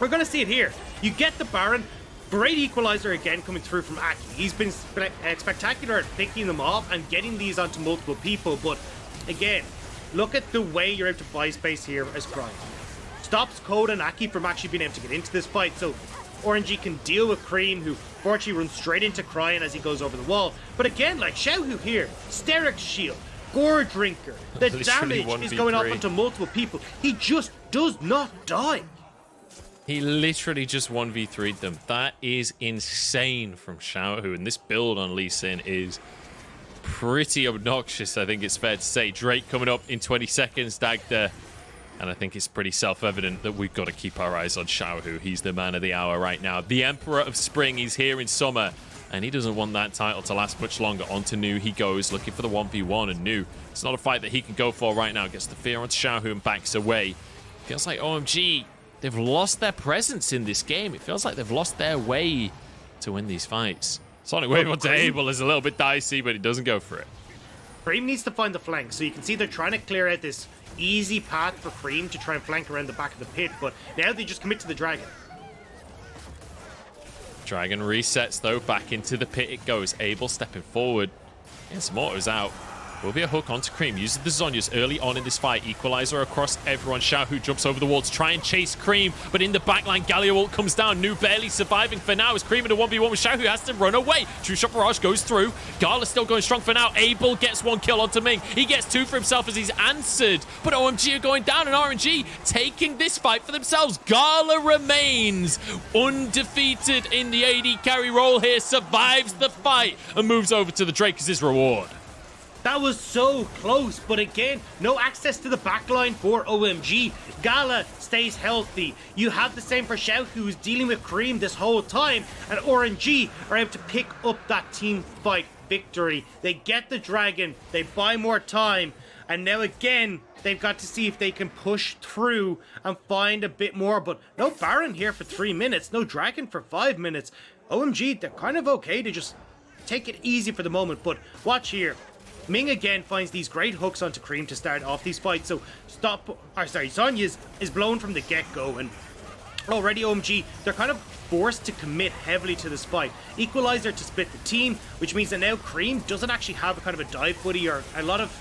we're gonna see it here. You get the Baron. Great Equalizer again coming through from Aki. He's been spectacular at picking them off and getting these onto multiple people, but again, look at the way you're able to buy space here as Cryan. Stops Code and Aki from actually being able to get into this fight, so RNG can deal with Cream, who fortunately runs straight into Cryan as he goes over the wall. But again, like Xiaohu here, Steric's shield, Gore Drinker, the damage is going off onto multiple people. He just does not die. He literally just 1v3'd them. That is insane from Xiaohu, and this build on Lee Sin is pretty obnoxious, I think it's fair to say. Drake coming up in 20 seconds, Dagda, and I think it's pretty self-evident that we've got to keep our eyes on Xiaohu. He's the man of the hour right now. The Emperor of Spring, he's here in summer, and he doesn't want that title to last much longer. On to Nu he goes, looking for the 1v1, and Nu, it's not a fight that he can go for right now. Gets the fear onto Xiaohu and backs away. Feels like OMG, they've lost their presence in this game. It feels like they've lost their way to win these fights. Sonic Wave onto Abel is a little bit dicey, but he doesn't go for it. Cream needs to find the flank. So you can see they're trying to clear out this easy path for Cream to try and flank around the back of the pit, but now they just commit to the Dragon. Dragon resets, though. Back into the pit it goes. Abel stepping forward. And some autos out. Will be a hook onto Cream. Uses the Zhonya's early on in this fight. Equalizer across everyone. Xiaohu jumps over the wall to try and chase Cream. But in the backline, Galio ult comes down. Nu barely surviving for now as Cream in a 1v1 with Xiaohu has to run away. True Shot Barrage goes through. Gala still going strong for now. Abel gets one kill onto Ming. He gets two for himself as he's answered. But OMG are going down and RNG taking this fight for themselves. Gala remains undefeated in the AD carry role here. Survives the fight and moves over to the Drake as his reward. That was so close, but again, no access to the backline for OMG. Gala stays healthy. You have the same for Xiao, who's dealing with Cream this whole time, and RNG are able to pick up that team fight victory. They get the Dragon, they buy more time, and now again, they've got to see if they can push through and find a bit more, but no Baron here for 3 minutes, no Dragon for 5 minutes. OMG, they're kind of okay to just take it easy for the moment, but watch here. Ming again finds these great hooks onto Cream to start off these fights. So Zhonya's is blown from the get-go, and already OMG, they're kind of forced to commit heavily to this fight. Equalizer to split the team, which means that now Cream doesn't actually have a kind of a dive buddy or a lot of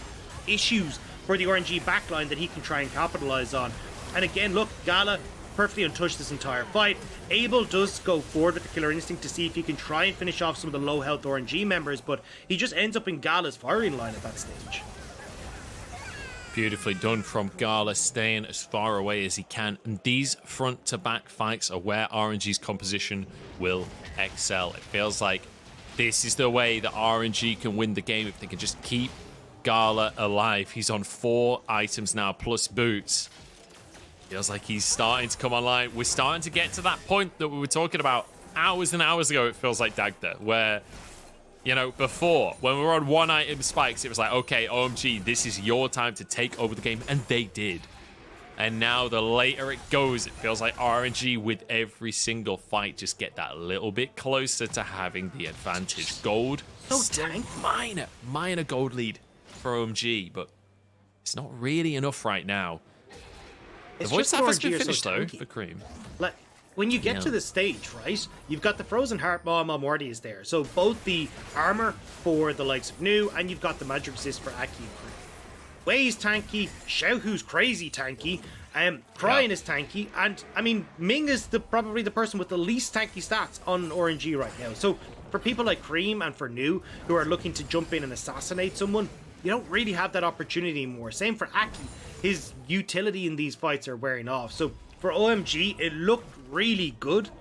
issues for the RNG backline that he can try and capitalize on. And again, look, Gala perfectly untouched this entire fight. Abel does go forward with the Killer Instinct to see if he can try and finish off some of the low health RNG members, but he just ends up in Gala's firing line at that stage. Beautifully done from Gala, staying as far away as he can. And these front-to-back fights are where RNG's composition will excel. It feels like this is the way that RNG can win the game if they can just keep Gala alive. He's on 4 items now, plus boots. Feels like he's starting to come online. We're starting to get to that point that we were talking about hours and hours ago, it feels like, Dagda, where, you know, before, when we were on 1 item spikes, it was like, okay, OMG, this is your time to take over the game, and they did. And now the later it goes, it feels like RNG with every single fight just get that little bit closer to having the advantage. Gold, still minor gold lead for OMG, but it's not really enough right now. The voice staff has been finished, though, for Cream. Like, when you get to the stage, right, you've got the Frozen Heart Bomb on Morty is there. So both the armor for the likes of Nu, and you've got the magic resist for Aki and Cream. Wei's tanky, Xiaohu's crazy tanky, Cryin is tanky, and, I mean, Ming is probably the person with the least tanky stats on RNG right now. So for people like Cream and for Nu, who are looking to jump in and assassinate someone, you don't really have that opportunity anymore. Same for Aki. His utility in these fights are wearing off. So for OMG, it looked really good,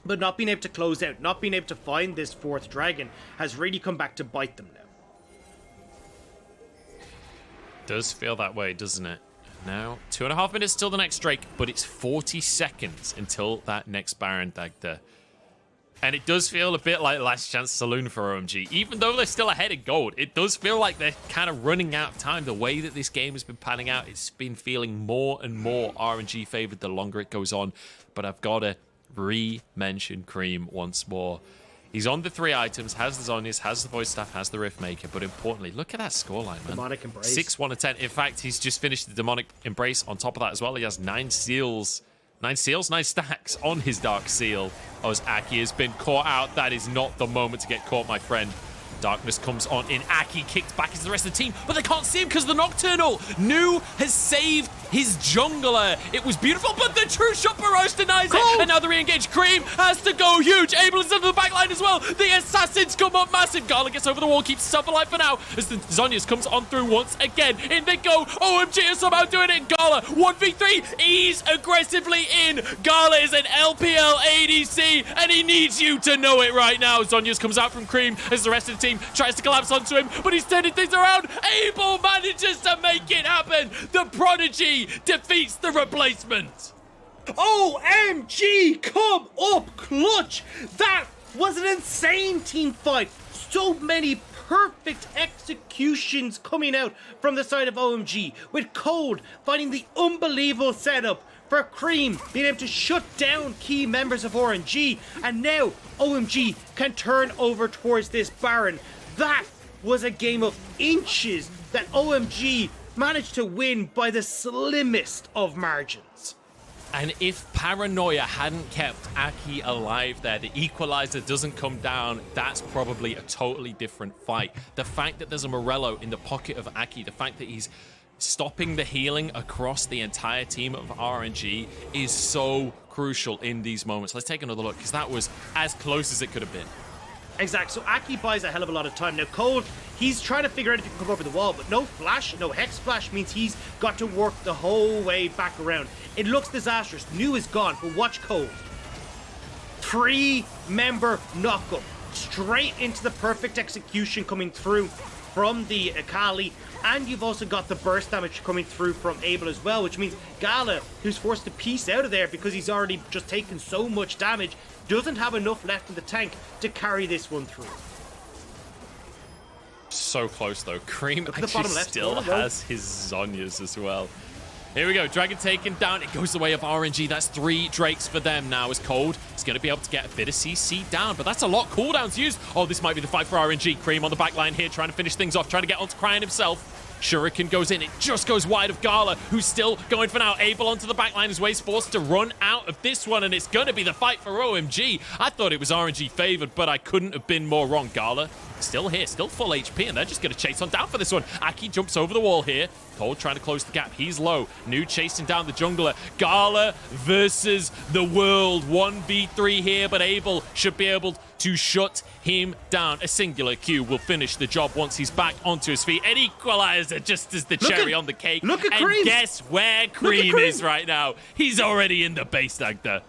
but not being able to close out, not being able to find this 4th Dragon has really come back to bite them now. Does feel that way, doesn't it? Now, 2.5 minutes till the next Drake, but it's 40 seconds until that next Baron, Dagda. And it does feel a bit like Last Chance Saloon for OMG. Even though they're still ahead in gold, it does feel like they're kind of running out of time. The way that this game has been panning out, it's been feeling more and more RNG favored the longer it goes on. But I've got to re-mention Cream once more. He's on the 3 items, has the Zhonya's, has the voice staff, has the Rift Maker. But importantly, look at that scoreline, man. Demonic Embrace. 6-1-10. In fact, he's just finished the Demonic Embrace on top of that as well. He has 9 seals. 9 stacks on his Dark Seal. As Aki has been caught out. That is not the moment to get caught, my friend. Darkness comes on in. Aki kicked back into the rest of the team, but they can't see him because of the Nocturnal. Nu has saved his jungler. It was beautiful, but the True Shot Barrage denies it. And now the re-engaged Cream has to go huge. Abel is into the backline as well. The Assassins come up massive. Gala gets over the wall, keeps himself alive for now. As the Zhonya's comes on through once again. In they go. OMG is somehow doing it. Gala, 1v3. He's aggressively in. Gala is an LPL ADC, and he needs you to know it right now. Zhonya's comes out from Cream as the rest of the team tries to collapse onto him, but he's turning things around. Abel manages to make it happen. The Prodigy defeats the replacement. OMG, come up clutch. That was an insane team fight. So many perfect executions coming out from the side of OMG, with Cold finding the unbelievable setup for Cream being able to shut down key members of RNG, and now OMG can turn over towards this Baron. That was a game of inches that OMG managed to win by the slimmest of margins. And if Paranoia hadn't kept Aki alive there, the equalizer doesn't come down, that's probably a totally different fight. The fact that there's a Morello in the pocket of Aki, the fact that he's stopping the healing across the entire team of RNG is so crucial in these moments. Let's take another look, because that was as close as it could have been. Exactly. So Aki buys a hell of a lot of time. Now Cole, he's trying to figure out if he can come over the wall, but no flash, no hex flash means he's got to work the whole way back around. It looks disastrous. New is gone, but watch Cole. 3-member knockup. Straight into the perfect execution coming through from the Akali, and you've also got the burst damage coming through from Abel as well, which means Gala, who's forced to piece out of there because he's already just taken so much damage, doesn't have enough left in the tank to carry this one through. So close though. Cream actually left still has his Zhonyas as well. Here we go, Dragon taken down. It goes the way of RNG. That's 3 Drakes for them now as Cold is going to be able to get a bit of CC down, but that's a lot of cooldowns used. Oh, this might be the fight for RNG. Cream on the back line here, trying to finish things off, trying to get onto Cryan himself. Shuriken goes in. It just goes wide of Gala, who's still going for now. Abel onto the back line as Way's forced to run out of this one, and it's going to be the fight for OMG. I thought it was RNG favored, but I couldn't have been more wrong. Gala still here, still full HP, and they're just going to chase on down for this one. Aki jumps over the wall here. Cole trying to close the gap. He's low. New chasing down the jungler. Gala versus the world. 1v3 here, but Abel should be able to shut him down. A singular Q will finish the job once he's back onto his feet. An equalizer just as the cherry on the cake. Look at and Cream. Guess where Cream is right now? He's already in the base sector.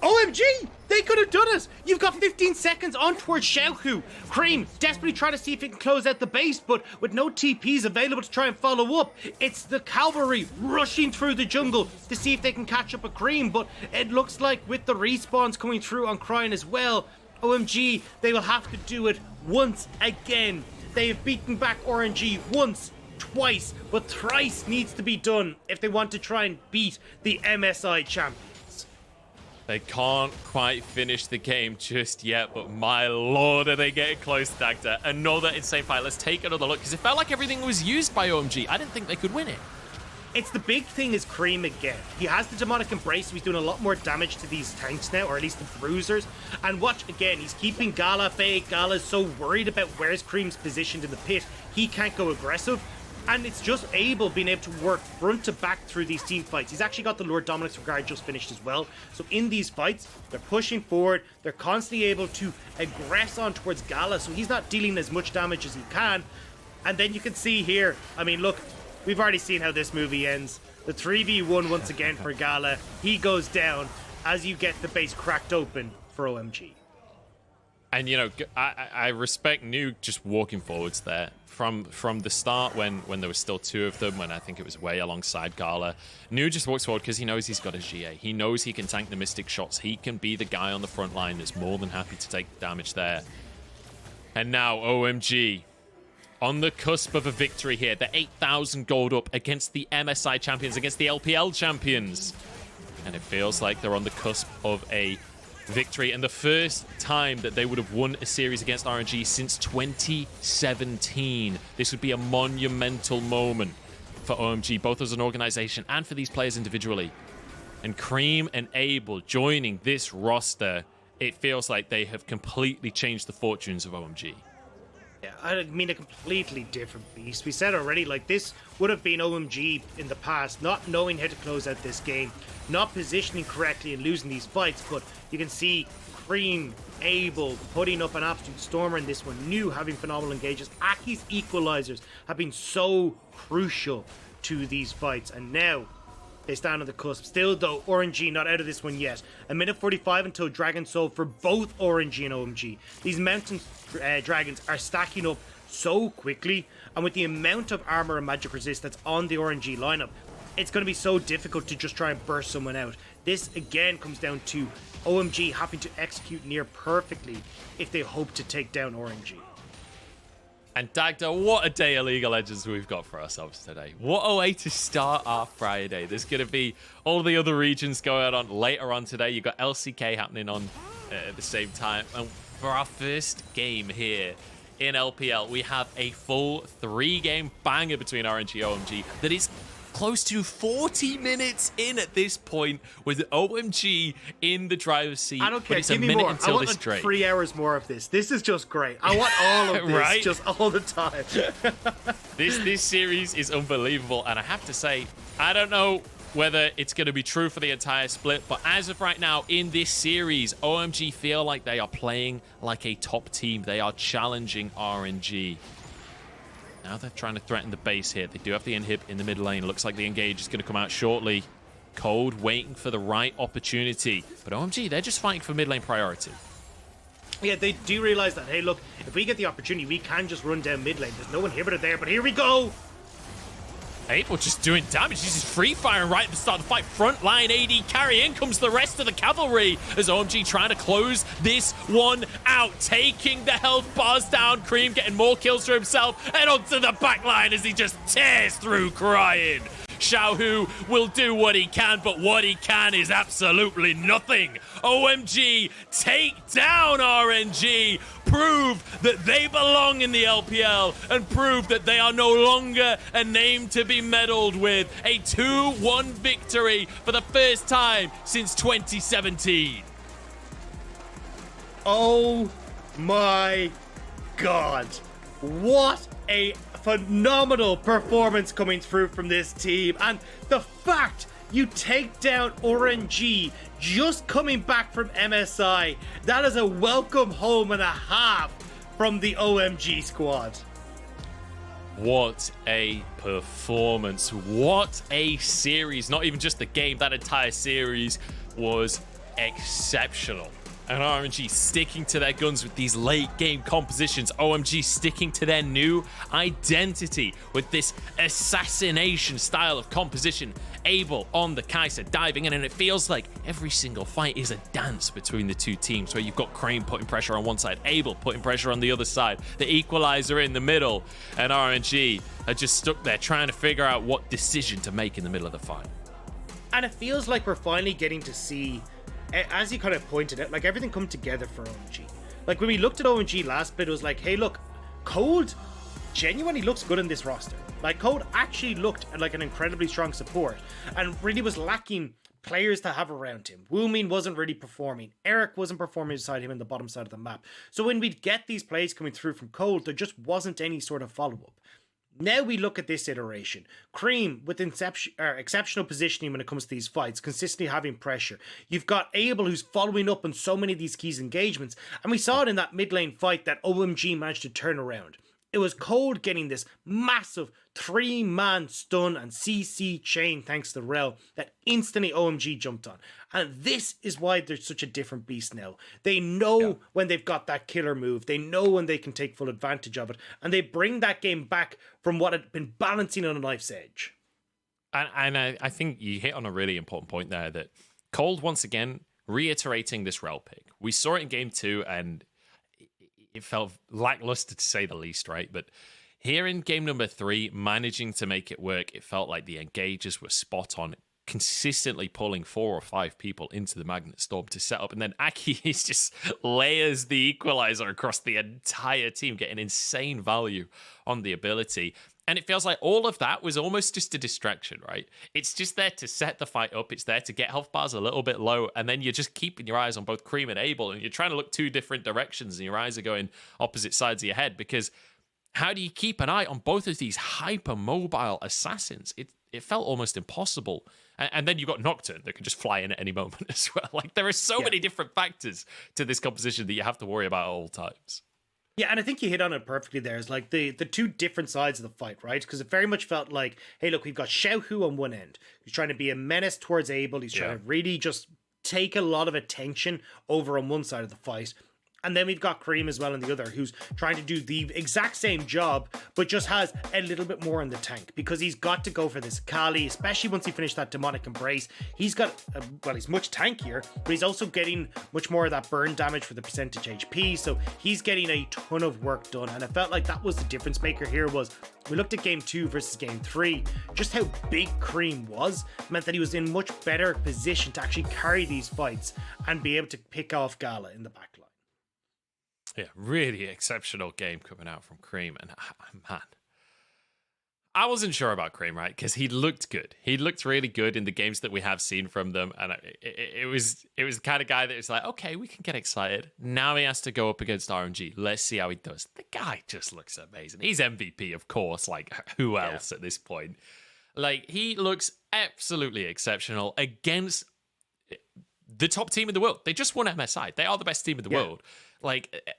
OMG! They could have done it! You've got 15 seconds on towards Xiaohu. Cream desperately trying to see if it can close out the base, but with no TPs available to try and follow up, it's the cavalry rushing through the jungle to see if they can catch up with Cream, but it looks like with the respawns coming through on Cryan as well, OMG, they will have to do it once again. They have beaten back RNG once, twice, but thrice needs to be done if they want to try and beat the MSI champions. They can't quite finish the game just yet, but my lord, are they getting close, Dagda. Another insane fight. Let's take another look, because it felt like everything was used by OMG. I didn't think they could win it. It's the big thing is Cream again. He has the demonic embrace, so he's doing a lot more damage to these tanks now, or at least the bruisers. And watch again, he's keeping Gala fake. Gala's so worried about where's Cream's positioned in the pit, he can't go aggressive. And it's just Abel being able to work front to back through these team fights. He's actually got the Lord Dominic's Regard just finished as well. So in these fights, they're pushing forward. They're constantly able to aggress on towards Gala, so he's not dealing as much damage as he can. And then you can see here, I mean, look, we've already seen how this movie ends. The 3v1 once again for Gala. He goes down as you get the base cracked open for OMG. And, you know, I respect New just walking forwards there. From the start, when there was still 2 of them, when I think it was Way alongside Gala, New just walks forward because he knows he's got a GA. He knows he can tank the Mystic shots. He can be the guy on the front line that's more than happy to take the damage there. And now OMG on the cusp of a victory here. They're 8,000 gold up against the MSI champions, against the LPL champions. And it feels like they're on the cusp of a victory, and the first time that they would have won a series against RNG since 2017. This would be a monumental moment for OMG, both as an organization and for these players individually. And Cream and Abel joining this roster, it feels like they have completely changed the fortunes of OMG. Yeah, I mean, a completely different beast. We said already, like, this would have been OMG in the past, not knowing how to close out this game, not positioning correctly and losing these fights, but you can see Cream, Abel putting up an absolute stormer in this one, New having phenomenal engages. Aki's equalizers have been so crucial to these fights, and now they stand on the cusp. Still, though, RNG not out of this one yet. A minute 45 until Dragon Soul for both RNG and OMG. These mountain dragons are stacking up so quickly, and with the amount of armor and magic resist that's on the RNG lineup, it's going to be so difficult to just try and burst someone out. This again comes down to OMG having to execute near perfectly if they hope to take down RNG. And Dagda, what a day of League of Legends we've got for ourselves today. What a way to start our Friday. There's going to be all the other regions going on later on today. You've got LCK happening on at the same time. And for our first game here in LPL. We have a full 3-game banger between RNG and OMG that is close to 40 minutes in at this point, with OMG in the driver's seat. I don't care. But it's Give a me minute more. until I want this like straight. 3 hours more of this. This is just great. I want all of this Right? just all the time. This series is unbelievable, and I have to say, I don't know whether it's going to be true for the entire split, but as of right now in this series, OMG feel like they are playing like a top team. They are challenging RNG. Now they're trying to threaten the base here. They do have the inhib in the mid lane. Looks like the engage is going to come out shortly. Cold waiting for the right opportunity. But OMG, they're just fighting for mid lane priority. Yeah, they do realize that, hey, look, if we get the opportunity, we can just run down mid lane. There's no inhibitor there, but here we go. Abel just doing damage. He's just free firing right at the start of the fight. Front line AD carry. In comes the rest of the cavalry as OMG trying to close this one out. Taking the health bars down. Cream getting more kills for himself. And onto the back line as he just tears through crying. Xiaohu will do what he can, but what he can is absolutely nothing. OMG take down RNG, prove that they belong in the LPL, and prove that they are no longer a name to be meddled with. A 2-1 victory for the first time since 2017. Oh my god. What a phenomenal performance coming through from this team. And the fact you take down RNG just coming back from MSI, that is a welcome home and a half from the OMG squad. What a performance. What a series. Not even just the game, that entire series was exceptional. And RNG sticking to their guns with these late game compositions. OMG sticking to their new identity with this assassination style of composition. Abel on the Kai'Sa diving in, and it feels like every single fight is a dance between the two teams, where you've got Crane putting pressure on one side, Abel putting pressure on the other side, the equalizer in the middle, and RNG are just stuck there trying to figure out what decision to make in the middle of the fight. And it feels like we're finally getting to see, as you kind of pointed out, like everything come together for OMG. Like when we looked at OMG last bit, it was like, hey, look, Cold genuinely looks good in this roster. Like Cold actually looked like an incredibly strong support and really was lacking players to have around him. Woomin wasn't really performing. Eric wasn't performing beside him in the bottom side of the map. So when we'd get these plays coming through from Cold, there just wasn't any sort of follow-up. Now we look at this iteration. Cream with exceptional positioning when it comes to these fights, consistently having pressure. You've got Abel who's following up on so many of these keys engagements. And we saw it in that mid lane fight that OMG managed to turn around. It was Cold getting this massive 3-man stun and CC chain thanks to Rel that instantly OMG jumped on. And this is why they're such a different beast now. They know when they've got that killer move. They know when they can take full advantage of it. And they bring that game back from what had been balancing on a knife's edge. And I think you hit on a really important point there, that Cold, once again, reiterating this Rel pick. We saw it in game 2, and it felt lackluster to say the least, right? But here in game number 3, managing to make it work, it felt like the engages were spot on, consistently pulling 4 or 5 people into the Magnet Storm to set up. And then Aki is just layers the equalizer across the entire team, getting insane value on the ability. And it feels like all of that was almost just a distraction, right? It's just there to set the fight up. It's there to get health bars a little bit low. And then you're just keeping your eyes on both Cream and Abel. And you're trying to look 2 different directions, and your eyes are going opposite sides of your head. Because how do you keep an eye on both of these hyper-mobile assassins? It felt almost impossible. And then you've got Nocturne that can just fly in at any moment as well. Like, there are so many different factors to this composition that you have to worry about at all times. Yeah, and I think you hit on it perfectly there. It's like the 2 different sides of the fight, right? Because it very much felt like, hey, look, we've got Xiaohu on one end. He's trying to be a menace towards Abel. He's trying to really just take a lot of attention over on one side of the fight. And then we've got Kareem as well on the other, who's trying to do the exact same job, but just has a little bit more in the tank, because he's got to go for this Kali, especially once he finished that Demonic Embrace. He's got, well, he's much tankier, but he's also getting much more of that burn damage for the percentage HP, so he's getting a ton of work done. And I felt like that was the difference maker here. Was we looked at game 2 versus game 3, just how big Kareem was meant that he was in much better position to actually carry these fights and be able to pick off Gala in the backline. Yeah, really exceptional game coming out from Cream, and man, I wasn't sure about Cream, right? Because he looked good. He looked really good in the games that we have seen from them, and it was the kind of guy that was like, okay, we can get excited. Now he has to go up against RNG. Let's see how he does. The guy just looks amazing. He's MVP, of course. Like, who else at this point? Like, he looks absolutely exceptional against the top team in the world. They just won MSI. They are the best team in the world. Like,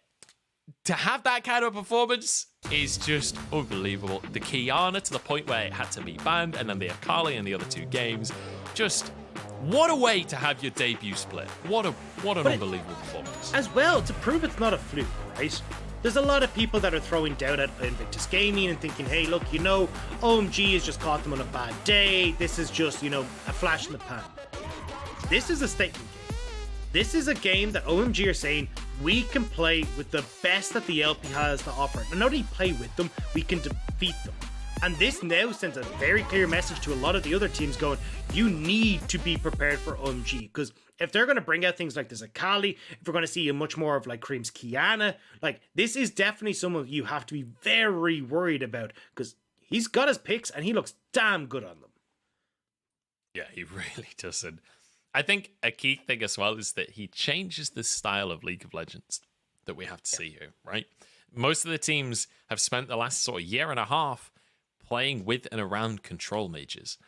to have that kind of performance is just unbelievable. The Kiana to the point where it had to be banned, and then the Akali in the other 2 games. Just what a way to have your debut split. What an unbelievable performance. As well, to prove it's not a fluke, right? There's a lot of people that are throwing doubt at Invictus Gaming and thinking, hey, look, OMG has just caught them on a bad day. This is just, a flash in the pan. This is a statement game. This is a game that OMG are saying, we can play with the best that the LP has to offer. And not only play with them, we can defeat them. And this now sends a very clear message to a lot of the other teams going, you need to be prepared for OMG. Because if they're going to bring out things like this Akali, if we're going to see much more of like Cream's Kiana, like this is definitely someone you have to be very worried about. Because he's got his picks and he looks damn good on them. Yeah, he really doesn't. I think a key thing as well is that he changes the style of League of Legends that we have to see here, right? Most of the teams have spent the last sort of year and a half playing with and around control mages.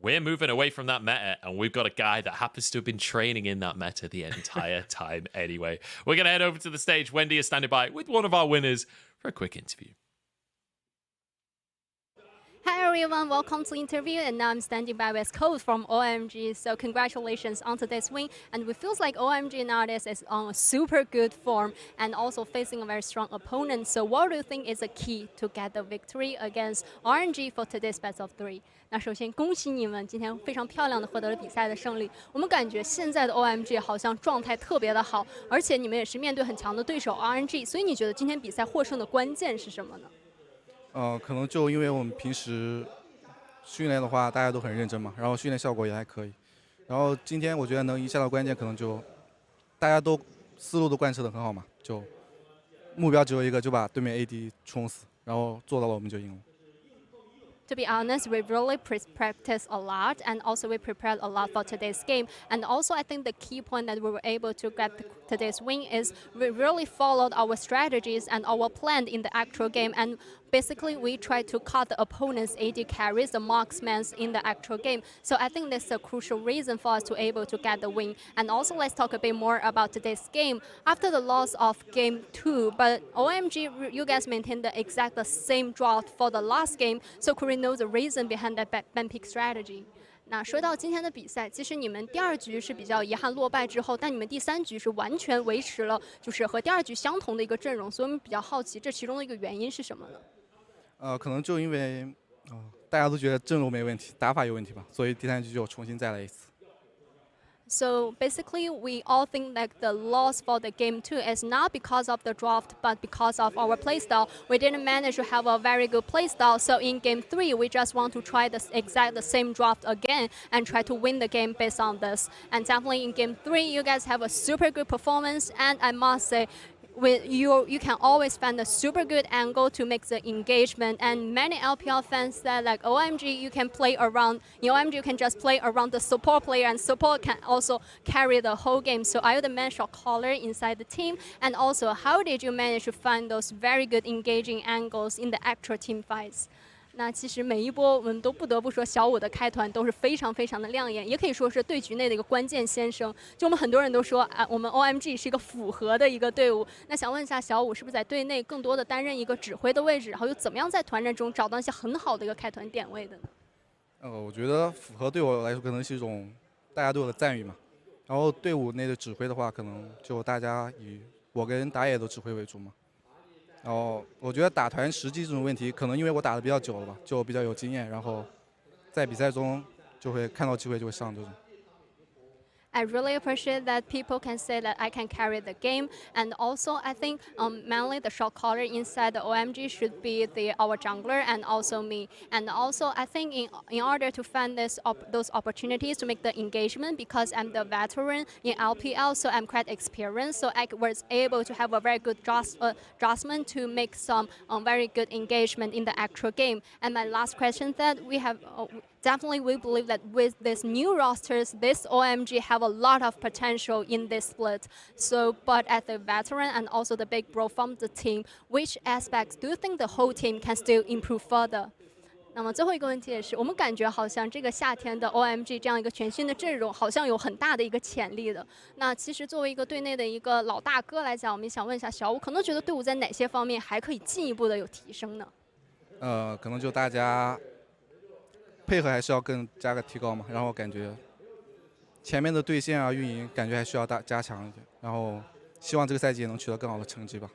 We're moving away from that meta, and we've got a guy that happens to have been training in that meta the entire time anyway. We're going to head over to the stage. Wendy is standing by with one of our winners for a quick interview. Hi everyone, welcome to the interview, and now I'm standing by with Code from OMG. So congratulations on today's win, and it feels like OMG nowadays is on a super good form and also facing a very strong opponent. So what do you think is the key to get the victory against RNG for today's best of 3? 那首先恭喜你们今天非常漂亮的获得了比赛的胜利。我们感觉现在的 OMG 好像状态特别的好，而且你们也是面对很强的对手 RNG， 所以你觉得今天比赛获胜的关键是什么呢？可能就因为我们平时训练的话，大家都很认真嘛，然后训练效果也还可以。然后今天我觉得能一下到关键，可能就大家都思路都贯彻得很好嘛，就目标只有一个，就把对面 AD 冲死，然后做到了我们就赢了。To be honest, we really practiced a lot, and also we prepared a lot for today's game. And also, I think the key point that we were able to get today's win is we really followed our strategies and our plan in the actual game. And basically, we tried to cut the opponent's AD carries, the marksmen in the actual game. So I think that's a crucial reason for us to able to get the win. And also, let's talk a bit more about today's game. After the loss of game 2, but OMG, you guys maintained the exact same draft for the last game. So could we know the reason behind that ban pick strategy? 那说到今天的比赛，其实你们第2局是比较遗憾落败之后，但你们第3局是完全维持了就是和第2局相同的一个阵容，所以我们比较好奇这其中的一个原因是什么呢？可能就因为大家都觉得阵容没问题，打法有问题吧，所以第3局就重新再来一次。So basically, we all think that the loss for the game 2 is not because of the draft, but because of our playstyle. We didn't manage to have a very good playstyle. So in game 3, we just want to try the same draft again and try to win the game based on this. And definitely in game 3, you guys have a super good performance. And I must say, with you can always find a super good angle to make the engagement, and many LPL fans said like OMG you can play around, OMG you can just play around the support player, and support can also carry the whole game. So are you the main shot caller inside the team, and also how did you manage to find those very good engaging angles in the actual team fights? 那其实每一波我们都不得不说，小五的开团都是非常非常的亮眼，也可以说是对局内的一个关键先生。就我们很多人都说，我们 OMG 是一个复合的一个队伍。那想问一下，小五是不是在队内更多的担任一个指挥的位置，然后又怎么样在团战中找到一些很好的一个开团点位的呢？我觉得复合对我来说可能是一种大家对我的赞誉嘛。然后队伍内的指挥的话，可能就大家以我跟打野的指挥为主嘛。然后我觉得打团实际这种问题，可能因为我打的比较久了吧，就比较有经验，然后在比赛中就会看到机会就会上这种。I really appreciate that people can say that I can carry the game. And also, I think mainly the shot caller inside the OMG should be our jungler and also me. And also, I think in order to find those opportunities to make the engagement, because I'm the veteran in LPL, so I'm quite experienced. So I was able to have a very good adjustment to make some very good engagement in the actual game. And my last question that we have. Definitely, we believe that with these new rosters, this OMG have a lot of potential in this split. So, but as a veteran and also the big bro from the team, which aspects do you think the whole team can still improve further? 那么最后一个问题也是，我们感觉好像这个夏天的 OMG 这样一个全新的阵容，好像有很大的一个潜力的。那其实作为一个队内的一个老大哥来讲，我们想问一下小武，可能觉得队伍在哪些方面还可以进一步的有提升呢？可能就大家配合还是要更加个提高嘛，然后感觉前面的对线啊、运营感觉还需要加强一点，然后希望这个赛季也能取得更好的成绩吧。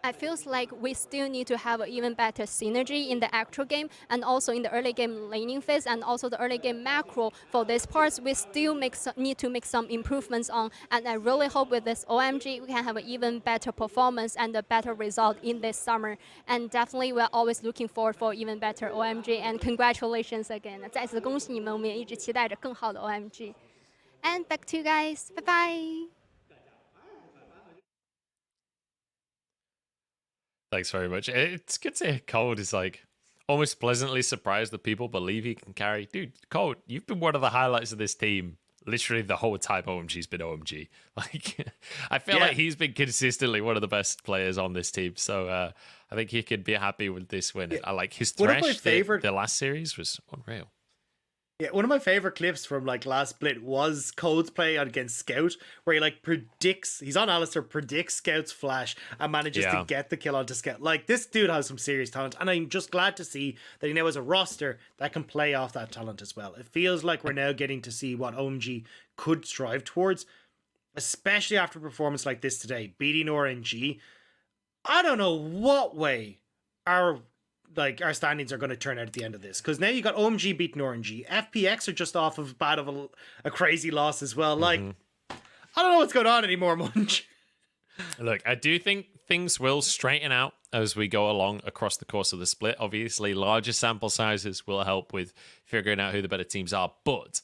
I feels like we still need to have an even better synergy in the actual game and also in the early game laning phase and also the early game macro. For these parts, we still need to make some improvements on. And I really hope with this OMG, we can have an even better performance and a better result in this summer. And definitely, we're always looking forward for even better OMG. And congratulations again. 再次恭喜你们，我们也一直期待着更好的 OMG. And back to you guys. Bye bye. Thanks very much. It's good to hear Cold is like almost pleasantly surprised that people believe he can carry. Dude, Cold, you've been one of the highlights of this team literally the whole time OMG's been OMG. Like, I feel like he's been consistently one of the best players on this team. So I think he could be happy with this win. I like his thresh. The last series was unreal. Yeah, one of my favorite clips from like last split was Code's play against Scout, where he like he's on Alistair, predicts Scout's flash, and manages to get the kill onto Scout. Like, this dude has some serious talent, and I'm just glad to see that he now has a roster that can play off that talent as well. It feels like we're now getting to see what OMG could strive towards, especially after a performance like this today, beating RNG. I don't know what way our standings are going to turn out at the end of this, because now you got OMG beating RNG. FPX are just off of a crazy loss as well. Like, I don't know what's going on anymore, Munch. Look, I do think things will straighten out as we go along across the course of the split. Obviously, larger sample sizes will help with figuring out who the better teams are. But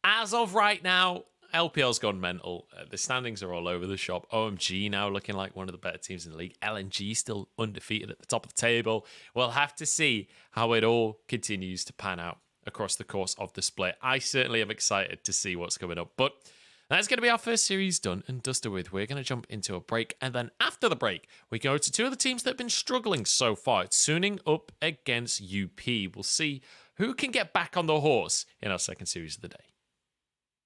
as of right now, LPL's gone mental. The standings are all over the shop. OMG now looking like one of the better teams in the league. LNG still undefeated at the top of the table. We'll have to see how it all continues to pan out across the course of the split. I certainly am excited to see what's coming up. But that's going to be our first series done and dusted with. We're going to jump into a break. And then after the break, we go to two of the teams that have been struggling so far. It's Suning up against UP. We'll see who can get back on the horse in our second series of the day.